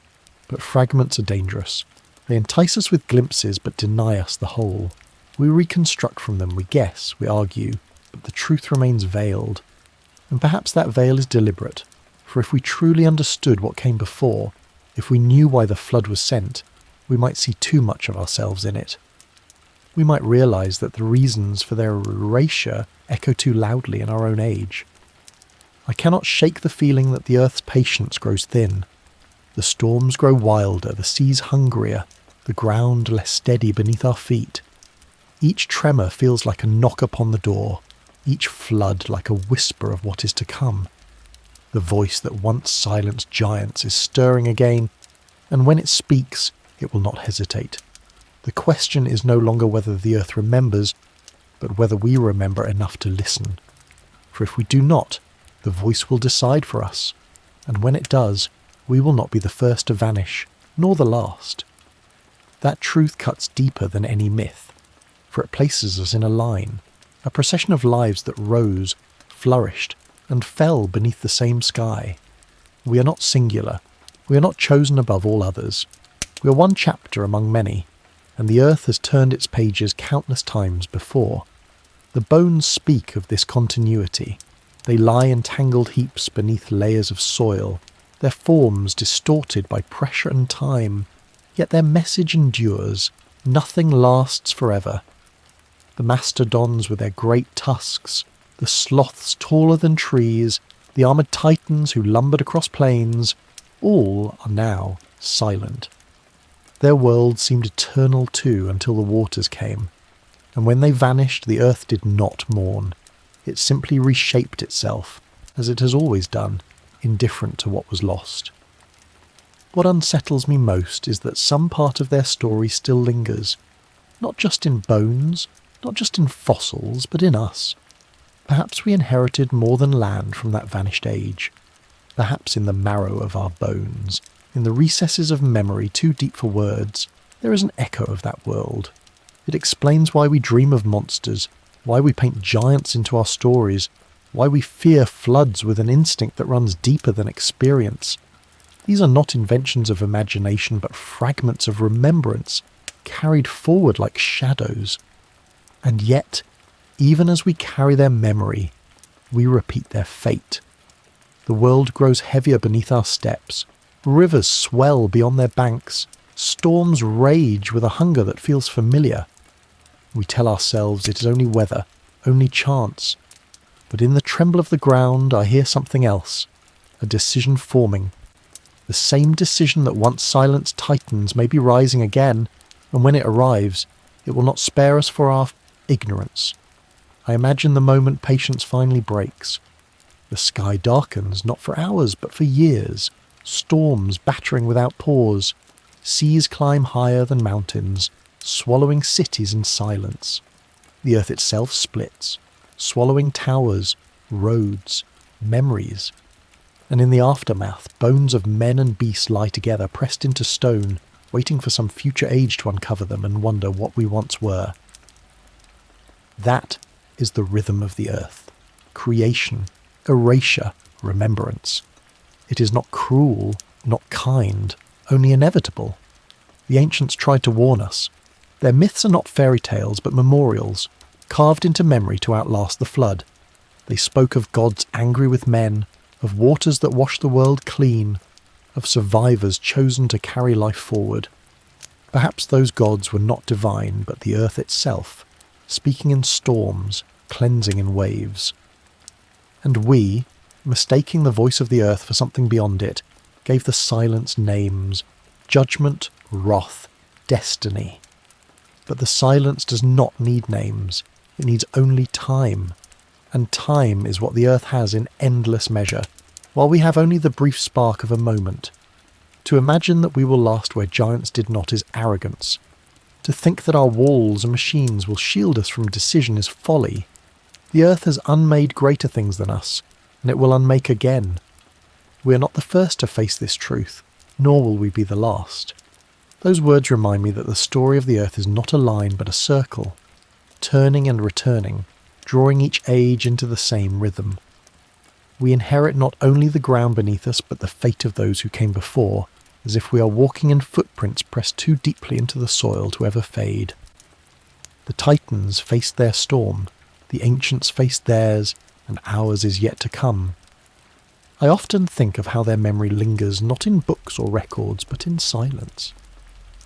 But fragments are dangerous. They entice us with glimpses but deny us the whole. We reconstruct from them, we guess, we argue, but the truth remains veiled. And perhaps that veil is deliberate. For if we truly understood what came before, if we knew why the flood was sent, we might see too much of ourselves in it. We might realise that the reasons for their erasure echo too loudly in our own age. I cannot shake the feeling that the earth's patience grows thin. The storms grow wilder, the seas hungrier, the ground less steady beneath our feet. Each tremor feels like a knock upon the door, each flood like a whisper of what is to come. The voice that once silenced giants is stirring again, and when it speaks, it will not hesitate. The question is no longer whether the earth remembers, but whether we remember enough to listen. For if we do not, the voice will decide for us, and when it does, we will not be the first to vanish, nor the last. That truth cuts deeper than any myth, for it places us in a line, a procession of lives that rose, flourished, and fell beneath the same sky. We are not singular. We are not chosen above all others. We are one chapter among many, and the earth has turned its pages countless times before. The bones speak of this continuity. They lie in tangled heaps beneath layers of soil, their forms distorted by pressure and time, yet their message endures. Nothing lasts forever. The mastodons with their great tusks, the sloths taller than trees, the armoured titans who lumbered across plains, all are now silent. Their world seemed eternal too until the waters came, and when they vanished the earth did not mourn. It simply reshaped itself, as it has always done, indifferent to what was lost. What unsettles me most is that some part of their story still lingers, not just in bones, not just in fossils, but in us. Perhaps we inherited more than land from that vanished age. Perhaps in the marrow of our bones, in the recesses of memory too deep for words, there is an echo of that world. It explains why we dream of monsters, why we paint giants into our stories, why we fear floods with an instinct that runs deeper than experience. These are not inventions of imagination, but fragments of remembrance, carried forward like shadows. And yet, even as we carry their memory, we repeat their fate. The world grows heavier beneath our steps, rivers swell beyond their banks, storms rage with a hunger that feels familiar. We tell ourselves it is only weather, only chance. But in the tremble of the ground I hear something else, a decision forming. The same decision that once silenced titans may be rising again, and when it arrives, it will not spare us for our ignorance. I imagine the moment patience finally breaks. The sky darkens, not for hours, but for years. Storms battering without pause. Seas climb higher than mountains, swallowing cities in silence. The earth itself splits, swallowing towers, roads, memories. And in the aftermath, bones of men and beasts lie together, pressed into stone, waiting for some future age to uncover them and wonder what we once were. That is the rhythm of the earth. Creation, erasure, remembrance. It is not cruel, not kind, only inevitable. The ancients tried to warn us. Their myths are not fairy tales, but memorials, carved into memory to outlast the flood. They spoke of gods angry with men, of waters that wash the world clean, of survivors chosen to carry life forward. Perhaps those gods were not divine, but the earth itself, speaking in storms, cleansing in waves. And we, mistaking the voice of the earth for something beyond it, gave the silence names: judgment, wrath, destiny. But the silence does not need names, it needs only time. And time is what the earth has in endless measure, while we have only the brief spark of a moment. To imagine that we will last where giants did not is arrogance. To think that our walls and machines will shield us from decision is folly. The earth has unmade greater things than us, and it will unmake again. We are not the first to face this truth, nor will we be the last. Those words remind me that the story of the earth is not a line but a circle, turning and returning, drawing each age into the same rhythm. We inherit not only the ground beneath us, but the fate of those who came before, as if we are walking in footprints pressed too deeply into the soil to ever fade. The Titans faced their storm, the ancients faced theirs, and ours is yet to come. I often think of how their memory lingers not in books or records, but in silence.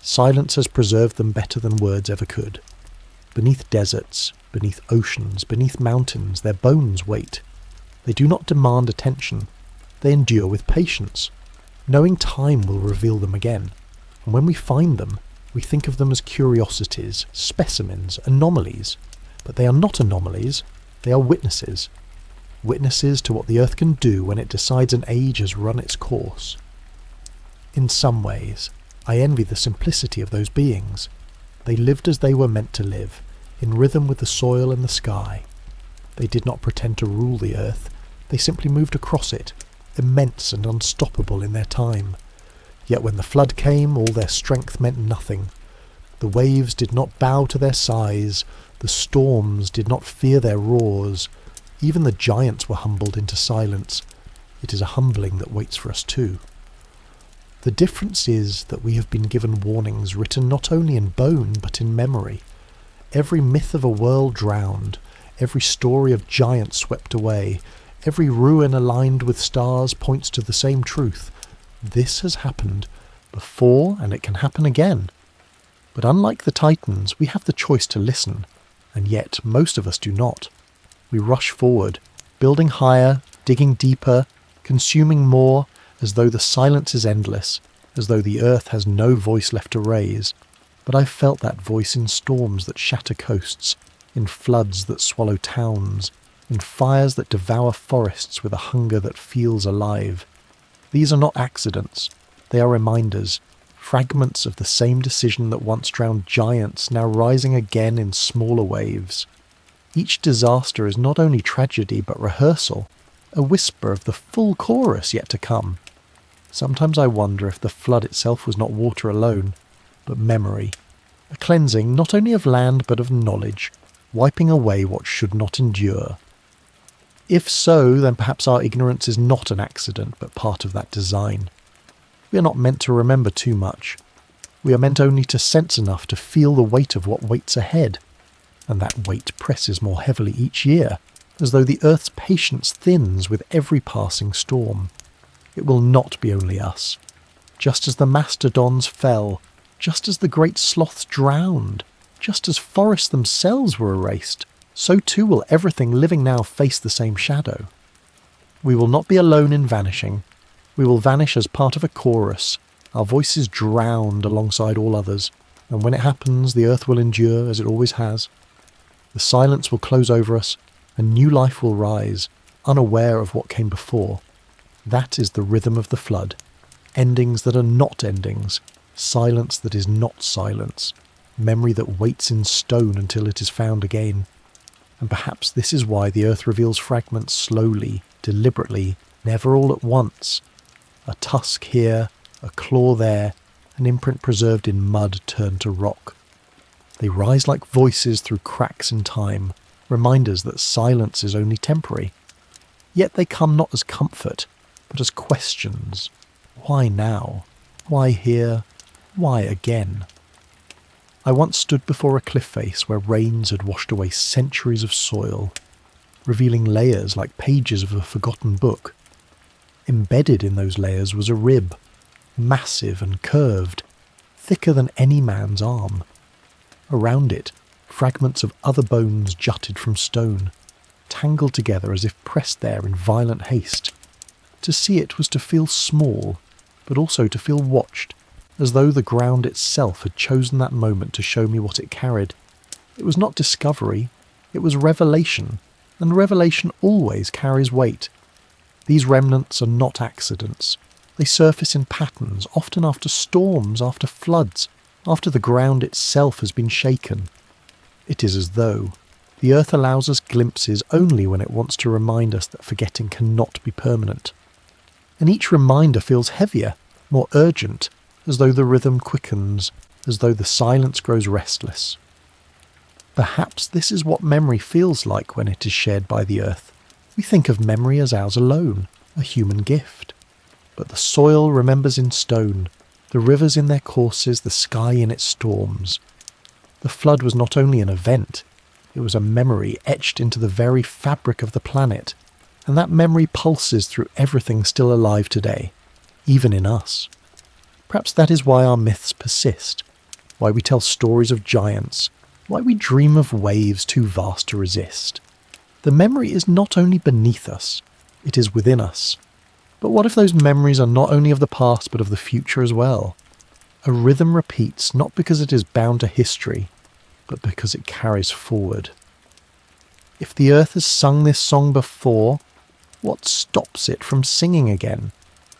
Silence has preserved them better than words ever could. Beneath deserts, beneath oceans, beneath mountains, their bones wait. They do not demand attention. They endure with patience, knowing time will reveal them again. And when we find them, we think of them as curiosities, specimens, anomalies. But they are not anomalies, they are witnesses. Witnesses to what the earth can do when it decides an age has run its course. In some ways, I envy the simplicity of those beings. They lived as they were meant to live, in rhythm with the soil and the sky. They did not pretend to rule the earth, they simply moved across it, immense and unstoppable in their time. Yet when the flood came, all their strength meant nothing. The waves did not bow to their sighs, the storms did not fear their roars. Even the giants were humbled into silence. It is a humbling that waits for us too. The difference is that we have been given warnings written not only in bone but in memory. Every myth of a world drowned, every story of giants swept away, every ruin aligned with stars points to the same truth. This has happened before, and it can happen again. But unlike the Titans, we have the choice to listen. and yet most of us do not. We rush forward, building higher, digging deeper, consuming more, as though the silence is endless, as though the earth has no voice left to raise. But I've felt that voice in storms that shatter coasts, in floods that swallow towns, in fires that devour forests with a hunger that feels alive. These are not accidents. They are reminders, fragments of the same decision that once drowned giants, now rising again in smaller waves. Each disaster is not only tragedy but rehearsal, a whisper of the full chorus yet to come. Sometimes I wonder if the flood itself was not water alone, but memory, a cleansing not only of land but of knowledge, wiping away what should not endure. If so, then perhaps our ignorance is not an accident but part of that design. We are not meant to remember too much. We are meant only to sense enough to feel the weight of what waits ahead, and that weight presses more heavily each year, as though the earth's patience thins with every passing storm. It will not be only us. Just as the mastodons fell, just as the great sloths drowned, just as forests themselves were erased, so too will everything living now face the same shadow. We will not be alone in vanishing. We will vanish as part of a chorus, our voices drowned alongside all others, and when it happens, the earth will endure as it always has. The silence will close over us, and new life will rise, unaware of what came before. That is the rhythm of the flood. Endings that are not endings, silence that is not silence, memory that waits in stone until it is found again. And perhaps this is why the earth reveals fragments slowly, deliberately, never all at once. A tusk here, a claw there, an imprint preserved in mud turned to rock. They rise like voices through cracks in time, reminders that silence is only temporary. Yet they come not as comfort, but as questions. Why now? Why here? Why again? I once stood before a cliff face where rains had washed away centuries of soil, revealing layers like pages of a forgotten book. Embedded in those layers was a rib, massive and curved, thicker than any man's arm. Around it, fragments of other bones jutted from stone, tangled together as if pressed there in violent haste. To see it was to feel small, but also to feel watched, as though the ground itself had chosen that moment to show me what it carried. It was not discovery, it was revelation, and revelation always carries weight. These remnants are not accidents. They surface in patterns, often after storms, after floods, after the ground itself has been shaken. It is as though the earth allows us glimpses only when it wants to remind us that forgetting cannot be permanent. And each reminder feels heavier, more urgent, as though the rhythm quickens, as though the silence grows restless. Perhaps this is what memory feels like when it is shared by the earth. We think of memory as ours alone, a human gift. But the soil remembers in stone, the rivers in their courses, the sky in its storms. The flood was not only an event, it was a memory etched into the very fabric of the planet, and that memory pulses through everything still alive today, even in us. Perhaps that is why our myths persist, why we tell stories of giants, why we dream of waves too vast to resist. The memory is not only beneath us, it is within us. But what if those memories are not only of the past but of the future as well? A rhythm repeats not because it is bound to history, but because it carries forward. If the earth has sung this song before, what stops it from singing again?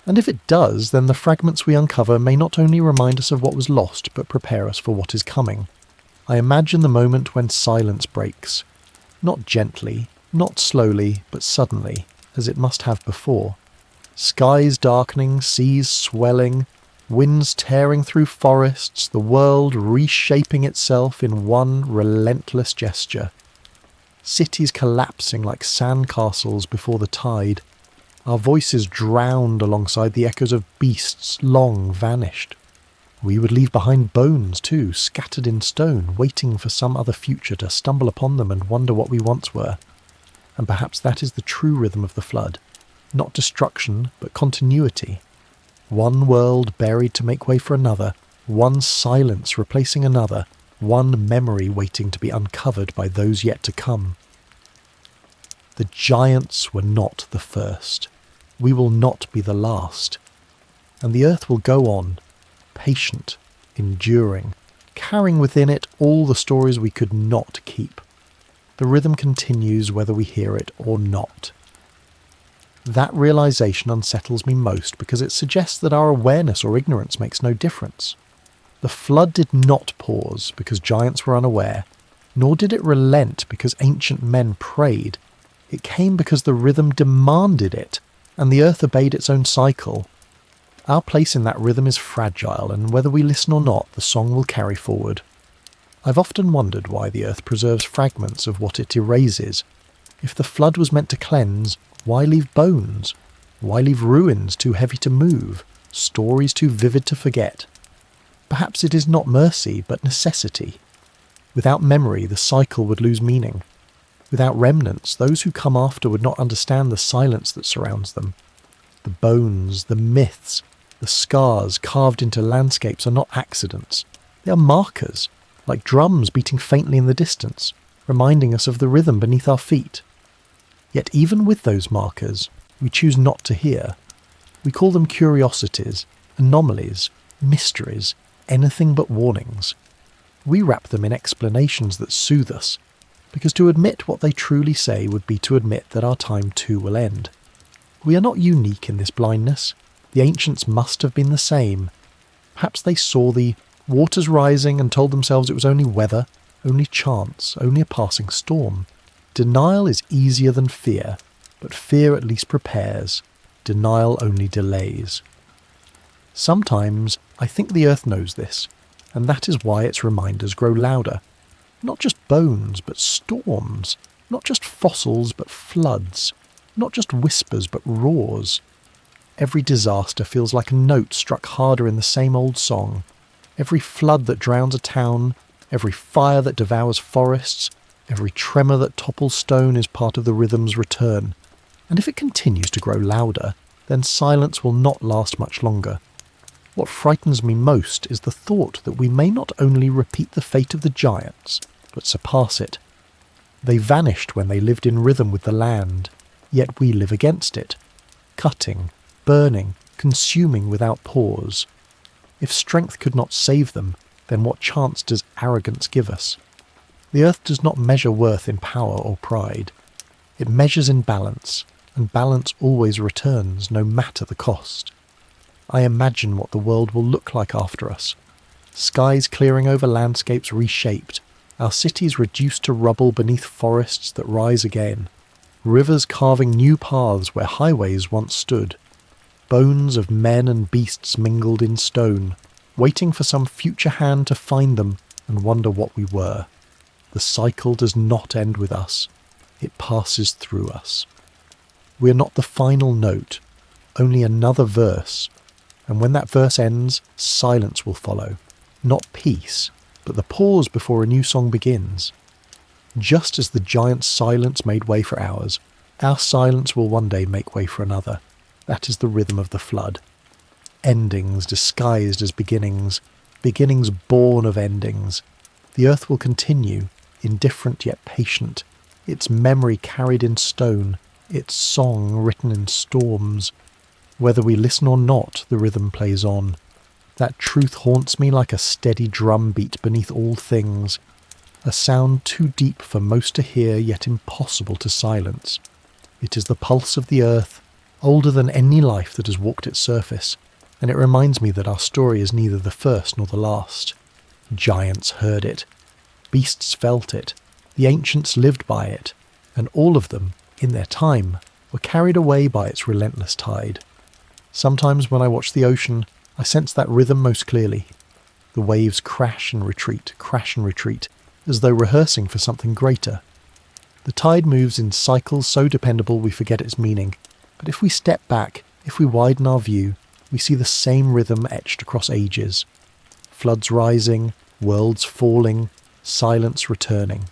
And if it does, then the fragments we uncover may not only remind us of what was lost, but prepare us for what is coming. I imagine the moment when silence breaks, not gently, not slowly, but suddenly, as it must have before. Skies darkening, seas swelling, winds tearing through forests, the world reshaping itself in one relentless gesture. Cities collapsing like sandcastles before the tide, our voices drowned alongside the echoes of beasts long vanished. We would leave behind bones too, scattered in stone, waiting for some other future to stumble upon them and wonder what we once were. And perhaps that is the true rhythm of the flood. Not destruction, but continuity. One world buried to make way for another, one silence replacing another, one memory waiting to be uncovered by those yet to come. The giants were not the first. We will not be the last. And the earth will go on, patient, enduring, carrying within it all the stories we could not keep. The rhythm continues whether we hear it or not. That realization unsettles me most because it suggests that our awareness or ignorance makes no difference. The flood did not pause because giants were unaware, nor did it relent because ancient men prayed. It came because the rhythm demanded it, and the earth obeyed its own cycle. Our place in that rhythm is fragile, and whether we listen or not, the song will carry forward. I've often wondered why the earth preserves fragments of what it erases. If the flood was meant to cleanse, why leave bones? Why leave ruins too heavy to move, stories too vivid to forget? Perhaps it is not mercy, but necessity. Without memory, the cycle would lose meaning. Without remnants, those who come after would not understand the silence that surrounds them. The bones, the myths, the scars carved into landscapes are not accidents. They are markers, like drums beating faintly in the distance, reminding us of the rhythm beneath our feet. Yet even with those markers, we choose not to hear. We call them curiosities, anomalies, mysteries, anything but warnings. We wrap them in explanations that soothe us, because to admit what they truly say would be to admit that our time too will end. We are not unique in this blindness. The ancients must have been the same. Perhaps they saw the waters rising and told themselves it was only weather, only chance, only a passing storm. Denial is easier than fear, but fear at least prepares. Denial only delays. Sometimes I think the earth knows this, and that is why its reminders grow louder. Not just bones, but storms. Not just fossils, but floods. Not just whispers, but roars. Every disaster feels like a note struck harder in the same old song. Every flood that drowns a town, every fire that devours forests, every tremor that topples stone is part of the rhythm's return. And if it continues to grow louder, then silence will not last much longer. What frightens me most is the thought that we may not only repeat the fate of the giants, but surpass it. They vanished when they lived in rhythm with the land, yet we live against it, cutting, burning, consuming without pause. If strength could not save them, then what chance does arrogance give us? The earth does not measure worth in power or pride. It measures in balance, and balance always returns, no matter the cost. I imagine what the world will look like after us. Skies clearing over landscapes reshaped, our cities reduced to rubble beneath forests that rise again, rivers carving new paths where highways once stood, bones of men and beasts mingled in stone, waiting for some future hand to find them and wonder what we were. The cycle does not end with us. It passes through us. We are not the final note, only another verse, and when that verse ends, silence will follow. Not peace, but the pause before a new song begins. Just as the giant's silence made way for ours, our silence will one day make way for another. That is the rhythm of the flood. Endings disguised as beginnings, beginnings born of endings. The earth will continue, indifferent yet patient, its memory carried in stone, its song written in storms. Whether we listen or not, the rhythm plays on. That truth haunts me like a steady drum beat beneath all things, a sound too deep for most to hear, yet impossible to silence. It is the pulse of the earth, older than any life that has walked its surface, and it reminds me that our story is neither the first nor the last. Giants heard it, beasts felt it, the ancients lived by it, and all of them, in their time, were carried away by its relentless tide. Sometimes when I watch the ocean, I sense that rhythm most clearly. The waves crash and retreat, as though rehearsing for something greater. The tide moves in cycles so dependable we forget its meaning, but if we step back, if we widen our view, we see the same rhythm etched across ages. Floods rising, worlds falling, silence returning.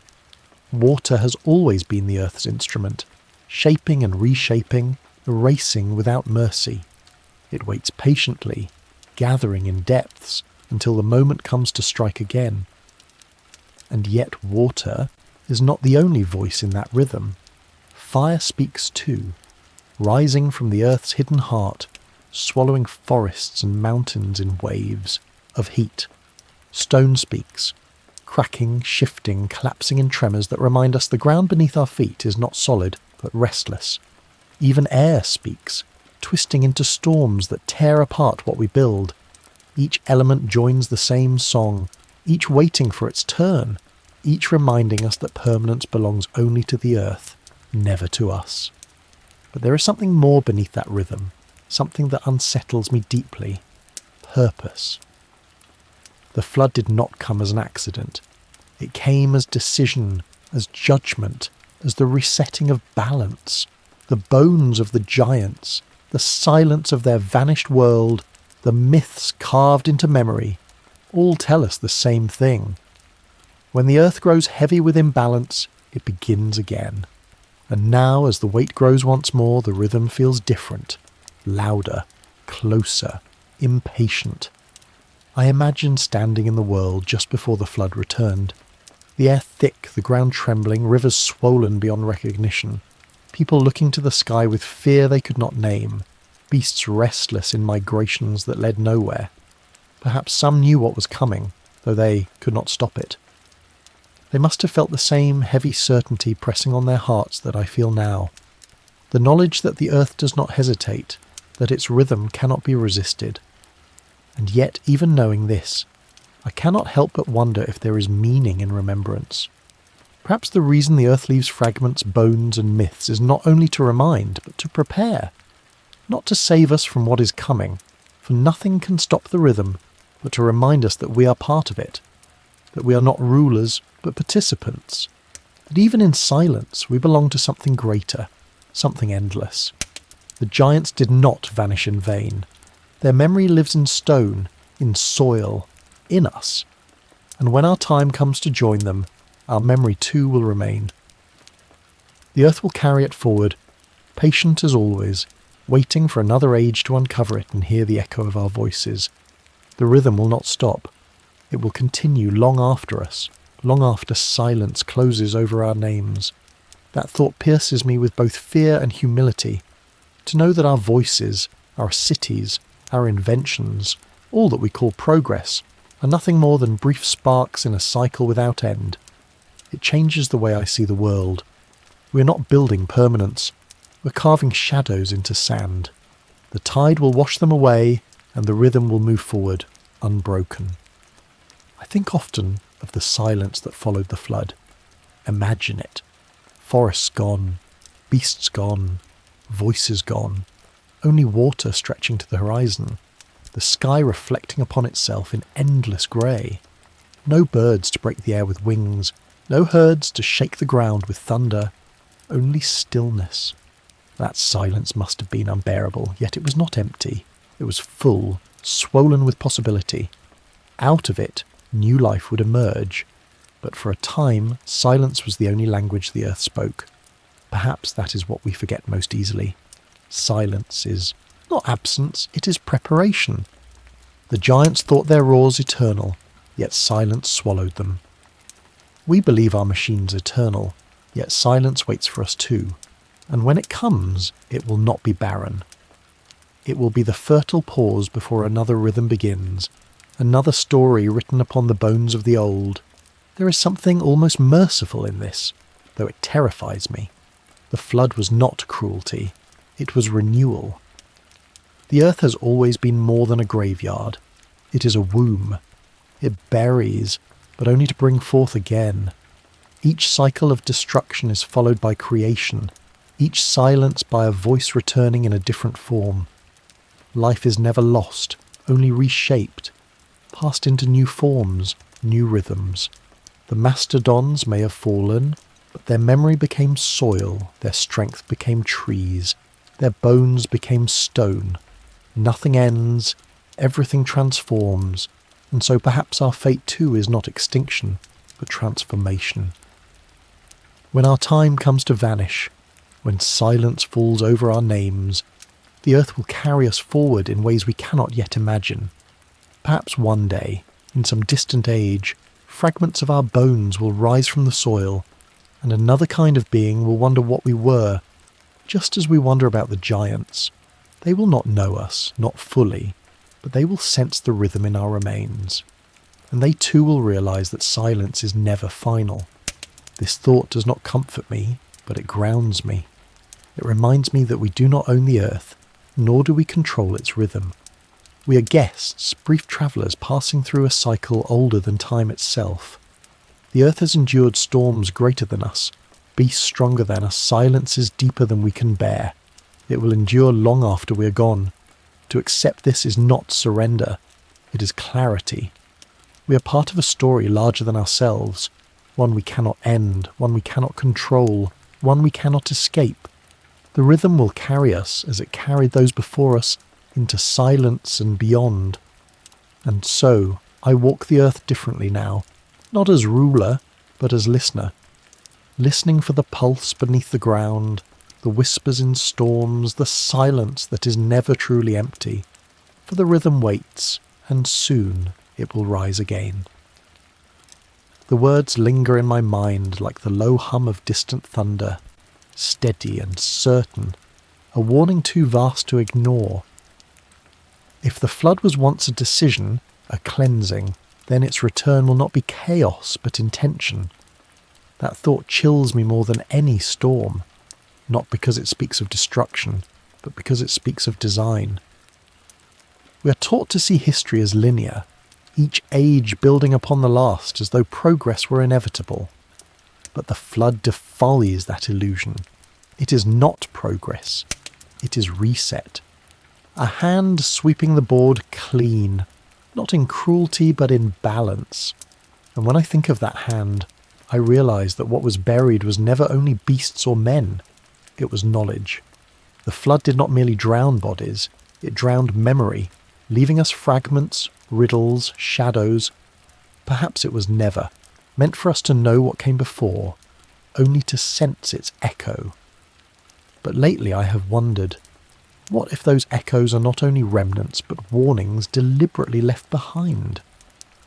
Water has always been the earth's instrument, shaping and reshaping, erasing without mercy. It waits patiently, gathering in depths, until the moment comes to strike again. And yet water is not the only voice in that rhythm. Fire speaks too, rising from the earth's hidden heart, swallowing forests and mountains in waves of heat. Stone speaks, cracking, shifting, collapsing in tremors that remind us the ground beneath our feet is not solid, but restless. Even air speaks, twisting into storms that tear apart what we build. Each element joins the same song, each waiting for its turn, each reminding us that permanence belongs only to the earth, never to us. But there is something more beneath that rhythm, something that unsettles me deeply. Purpose. The flood did not come as an accident. It came as decision, as judgment, as the resetting of balance. The bones of the giants, the silence of their vanished world, the myths carved into memory, all tell us the same thing. When the earth grows heavy with imbalance, it begins again. And now, as the weight grows once more, the rhythm feels different, louder, closer, impatient. I imagine standing in the world just before the flood returned. The air thick, the ground trembling, rivers swollen beyond recognition. People looking to the sky with fear they could not name. Beasts restless in migrations that led nowhere. Perhaps some knew what was coming, though they could not stop it. They must have felt the same heavy certainty pressing on their hearts that I feel now. The knowledge that the earth does not hesitate, that its rhythm cannot be resisted. And yet, even knowing this, I cannot help but wonder if there is meaning in remembrance. Perhaps the reason the earth leaves fragments, bones and myths is not only to remind, but to prepare. Not to save us from what is coming, for nothing can stop the rhythm, but to remind us that we are part of it, that we are not rulers, but participants, that even in silence we belong to something greater, something endless. The giants did not vanish in vain. Their memory lives in stone, in soil, in us. And when our time comes to join them, our memory too will remain. The earth will carry it forward, patient as always, waiting for another age to uncover it and hear the echo of our voices. The rhythm will not stop. It will continue long after us, long after silence closes over our names. That thought pierces me with both fear and humility. To know that our voices, our cities, our inventions, all that we call progress, are nothing more than brief sparks in a cycle without end. It changes the way I see the world. We are not building permanence. We're carving shadows into sand. The tide will wash them away, and the rhythm will move forward, unbroken. I think often of the silence that followed the flood. Imagine it. Forests gone, beasts gone, voices gone, only water stretching to the horizon, the sky reflecting upon itself in endless grey. No birds to break the air with wings, no herds to shake the ground with thunder, only stillness. That silence must have been unbearable, yet it was not empty. It was full, swollen with possibility. Out of it, new life would emerge. But for a time, silence was the only language the earth spoke. Perhaps that is what we forget most easily. Silence is not absence, it is preparation. The giants thought their roars eternal, yet silence swallowed them. We believe our machine's eternal, yet silence waits for us too. And when it comes, it will not be barren. It will be the fertile pause before another rhythm begins, another story written upon the bones of the old. There is something almost merciful in this, though it terrifies me. The flood was not cruelty, it was renewal. The earth has always been more than a graveyard. It is a womb. It buries, but only to bring forth again. Each cycle of destruction is followed by creation, each silence by a voice returning in a different form. Life is never lost, only reshaped, passed into new forms, new rhythms. The mastodons may have fallen, but their memory became soil, their strength became trees, their bones became stone. Nothing ends, everything transforms, and so perhaps our fate too is not extinction, but transformation. When our time comes to vanish, when silence falls over our names, the earth will carry us forward in ways we cannot yet imagine. Perhaps one day, in some distant age, fragments of our bones will rise from the soil, and another kind of being will wonder what we were, just as we wonder about the giants. They will not know us, not fully, but they will sense the rhythm in our remains. And they too will realise that silence is never final. This thought does not comfort me, but it grounds me. It reminds me that we do not own the earth, nor do we control its rhythm. We are guests, brief travellers passing through a cycle older than time itself. The earth has endured storms greater than us, beasts stronger than us, silences deeper than we can bear. It will endure long after we are gone. To accept this is not surrender, it is clarity. We are part of a story larger than ourselves, one we cannot end, one we cannot control, one we cannot escape. The rhythm will carry us as it carried those before us into silence and beyond. And so I walk the earth differently now, not as ruler, but as listener. Listening for the pulse beneath the ground, the whispers in storms, the silence that is never truly empty. For the rhythm waits, and soon it will rise again. The words linger in my mind like the low hum of distant thunder, steady and certain, a warning too vast to ignore. If the flood was once a decision, a cleansing, then its return will not be chaos but intention. That thought chills me more than any storm, not because it speaks of destruction, but because it speaks of design. We are taught to see history as linear, each age building upon the last as though progress were inevitable. But the flood defies that illusion. It is not progress, it is reset. A hand sweeping the board clean, not in cruelty but in balance. And when I think of that hand, I realise that what was buried was never only beasts or men, it was knowledge. The flood did not merely drown bodies, it drowned memory, leaving us fragments, riddles, shadows. Perhaps it was never, meant for us to know what came before, only to sense its echo. But lately I have wondered, what if those echoes are not only remnants but warnings deliberately left behind?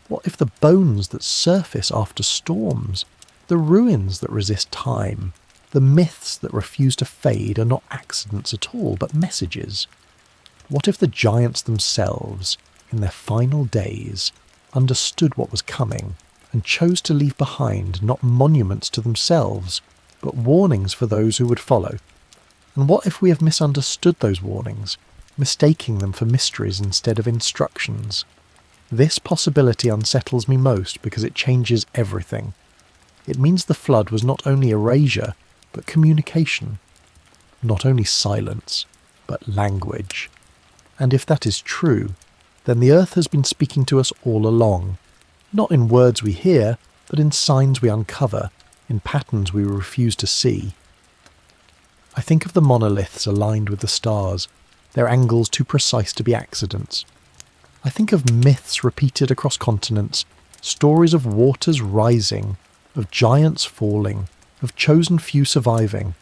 What if the bones that surface after storms, the ruins that resist time, the myths that refuse to fade are not accidents at all, but messages? What if the giants themselves, in their final days, understood what was coming and chose to leave behind not monuments to themselves, but warnings for those who would follow? And what if we have misunderstood those warnings, mistaking them for mysteries instead of instructions? This possibility unsettles me most because it changes everything. It means the flood was not only erasure, but communication. Not only silence, but language. And if that is true, then the earth has been speaking to us all along, not in words we hear, but in signs we uncover, in patterns we refuse to see. I think of the monoliths aligned with the stars, their angles too precise to be accidents. I think of myths repeated across continents, stories of waters rising, of giants falling, of chosen few surviving.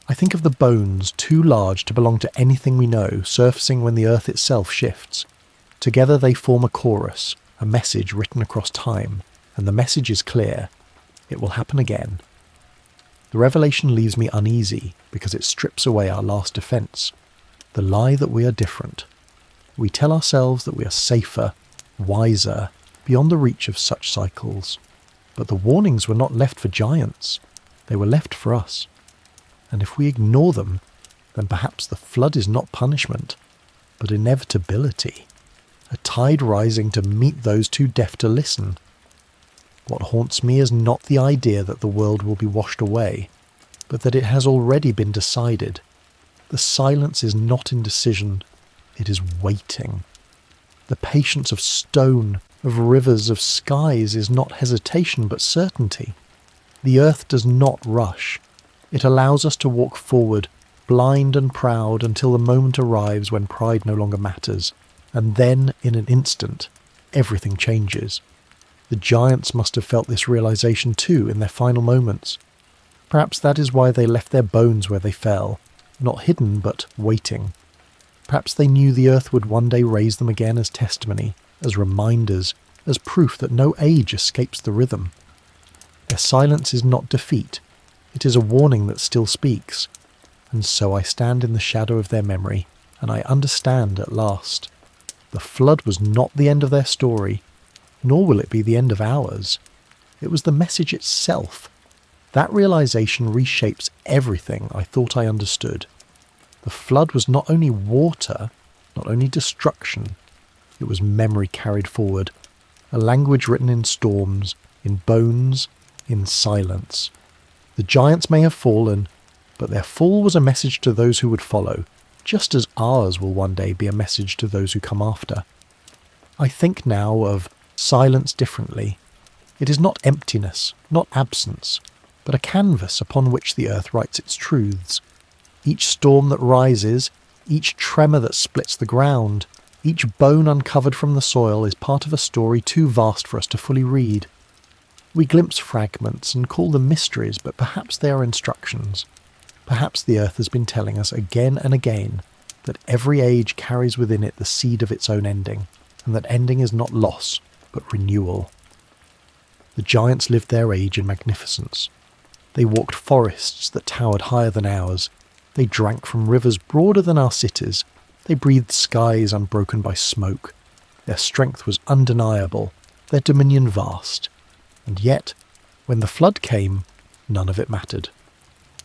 I think of the bones too large to belong to anything we know, surfacing when the earth itself shifts. Together they form a chorus, a message written across time, and the message is clear. It will happen again. The revelation leaves me uneasy because it strips away our last defence, the lie that we are different. We tell ourselves that we are safer, wiser, beyond the reach of such cycles. But the warnings were not left for giants, they were left for us. And if we ignore them, then perhaps the flood is not punishment, but inevitability. A tide rising to meet those too deaf to listen. What haunts me is not the idea that the world will be washed away, but that it has already been decided. The silence is not indecision, it is waiting. The patience of stone, of rivers, of skies is not hesitation but certainty. The earth does not rush. It allows us to walk forward, blind and proud, until the moment arrives when pride no longer matters. And then, in an instant, everything changes. The giants must have felt this realization too in their final moments. Perhaps that is why they left their bones where they fell, not hidden but waiting. Perhaps they knew the earth would one day raise them again as testimony, as reminders, as proof that no age escapes the rhythm. Their silence is not defeat, it is a warning that still speaks, and so I stand in the shadow of their memory, and I understand at last. The flood was not the end of their story, nor will it be the end of ours. It was the message itself. That realization reshapes everything I thought I understood. The flood was not only water, not only destruction, it was memory carried forward, a language written in storms, in bones, in silence. The giants may have fallen, but their fall was a message to those who would follow, just as ours will one day be a message to those who come after. I think now of silence differently. It is not emptiness, not absence, but a canvas upon which the earth writes its truths. Each storm that rises, each tremor that splits the ground, each bone uncovered from the soil is part of a story too vast for us to fully read. We glimpse fragments and call them mysteries, but perhaps they are instructions. Perhaps the earth has been telling us again and again that every age carries within it the seed of its own ending, and that ending is not loss, but renewal. The giants lived their age in magnificence. They walked forests that towered higher than ours. They drank from rivers broader than our cities. They breathed skies unbroken by smoke. Their strength was undeniable, their dominion vast. And yet, when the flood came, none of it mattered.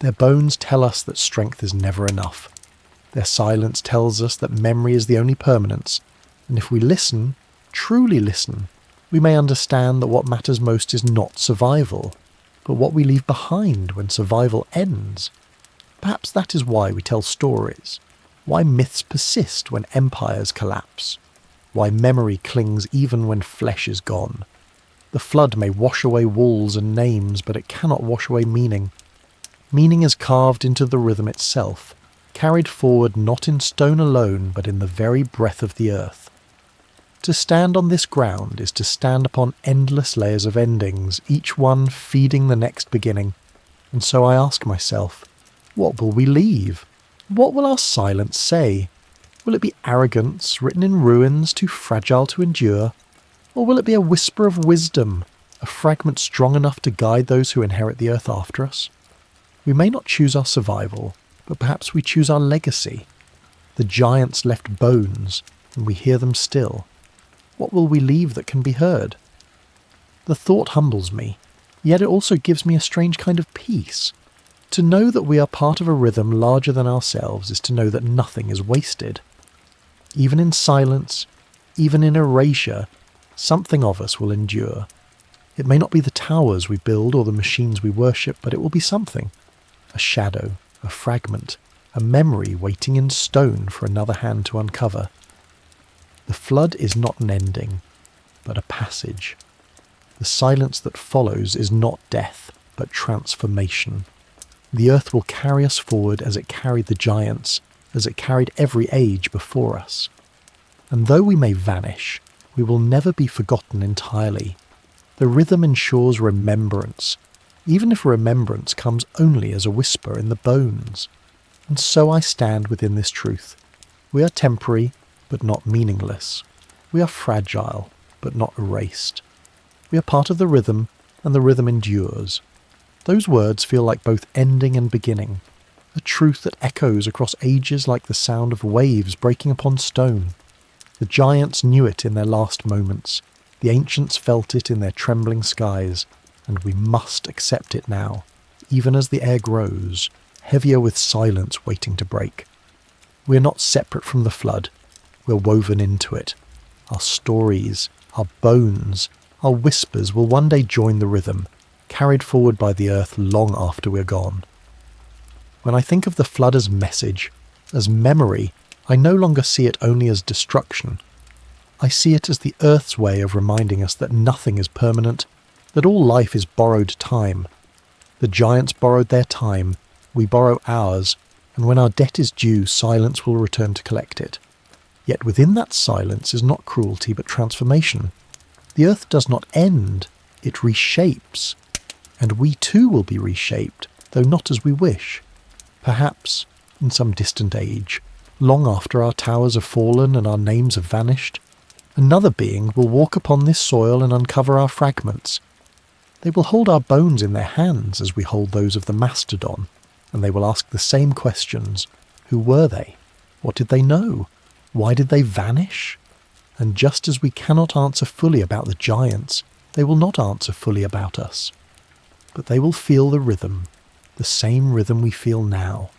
Their bones tell us that strength is never enough. Their silence tells us that memory is the only permanence, and if we listen, truly listen, we may understand that what matters most is not survival, but what we leave behind when survival ends. Perhaps that is why we tell stories, why myths persist when empires collapse, why memory clings even when flesh is gone. The flood may wash away walls and names, but it cannot wash away meaning. Meaning is carved into the rhythm itself, carried forward not in stone alone, but in the very breath of the earth. To stand on this ground is to stand upon endless layers of endings, each one feeding the next beginning. And so I ask myself, what will we leave? What will our silence say? Will it be arrogance written in ruins too fragile to endure? Or will it be a whisper of wisdom, a fragment strong enough to guide those who inherit the earth after us? We may not choose our survival, but perhaps we choose our legacy. The giants left bones, and we hear them still. What will we leave that can be heard? The thought humbles me, yet it also gives me a strange kind of peace. To know that we are part of a rhythm larger than ourselves is to know that nothing is wasted. Even in silence, even in erasure, something of us will endure. It may not be the towers we build or the machines we worship, but it will be something. A shadow, a fragment, a memory waiting in stone for another hand to uncover. The flood is not an ending, but a passage. The silence that follows is not death, but transformation. The earth will carry us forward as it carried the giants, as it carried every age before us. And though we may vanish, we will never be forgotten entirely. The rhythm ensures remembrance, even if remembrance comes only as a whisper in the bones. And so I stand within this truth. We are temporary, but not meaningless. We are fragile, but not erased. We are part of the rhythm, and the rhythm endures. Those words feel like both ending and beginning, a truth that echoes across ages like the sound of waves breaking upon stone. The giants knew it in their last moments, the ancients felt it in their trembling skies, and we must accept it now, even as the air grows, heavier with silence waiting to break. We are not separate from the flood, we're woven into it. Our stories, our bones, our whispers will one day join the rhythm, carried forward by the earth long after we're gone. When I think of the flood as message, as memory, I no longer see it only as destruction. I see it as the earth's way of reminding us that nothing is permanent, that all life is borrowed time. The giants borrowed their time, we borrow ours, and when our debt is due, silence will return to collect it. Yet within that silence is not cruelty but transformation. The earth does not end, it reshapes. And we too will be reshaped, though not as we wish. Perhaps, in some distant age, long after our towers have fallen and our names have vanished, Another being will walk upon this soil and uncover our fragments. They will hold our bones in their hands as we hold those of the mastodon, and they will ask the same questions. Who were they? What did they know? Why did they vanish? And just as we cannot answer fully about the giants, they will not answer fully about us. But they will feel the rhythm, the same rhythm we feel now,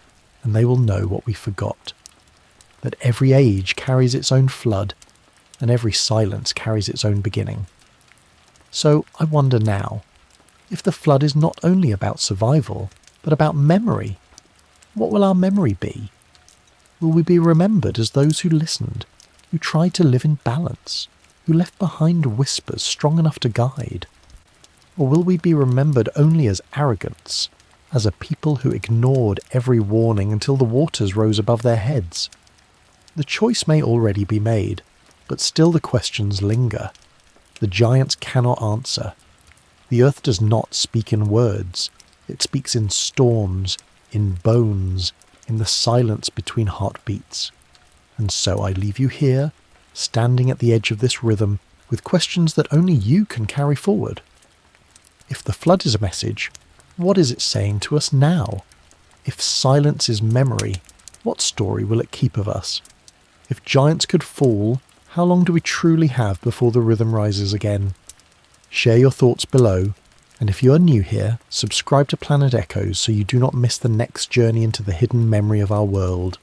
and they will know what we forgot. That every age carries its own flood, and every silence carries its own beginning. So I wonder now, if the flood is not only about survival, but about memory, what will our memory be? Will we be remembered as those who listened, who tried to live in balance, who left behind whispers strong enough to guide? Or will we be remembered only as arrogants, as a people who ignored every warning until the waters rose above their heads? The choice may already be made, but still the questions linger. The giants cannot answer. The earth does not speak in words. It speaks in storms, in bones, in the silence between heartbeats. And so I leave you here, standing at the edge of this rhythm, with questions that only you can carry forward. If the flood is a message, what is it saying to us now? If silence is memory, what story will it keep of us? If giants could fall, how long do we truly have before the rhythm rises again? Share your thoughts below, and if you are new here, subscribe to Planet Echoes so you do not miss the next journey into the hidden memory of our world.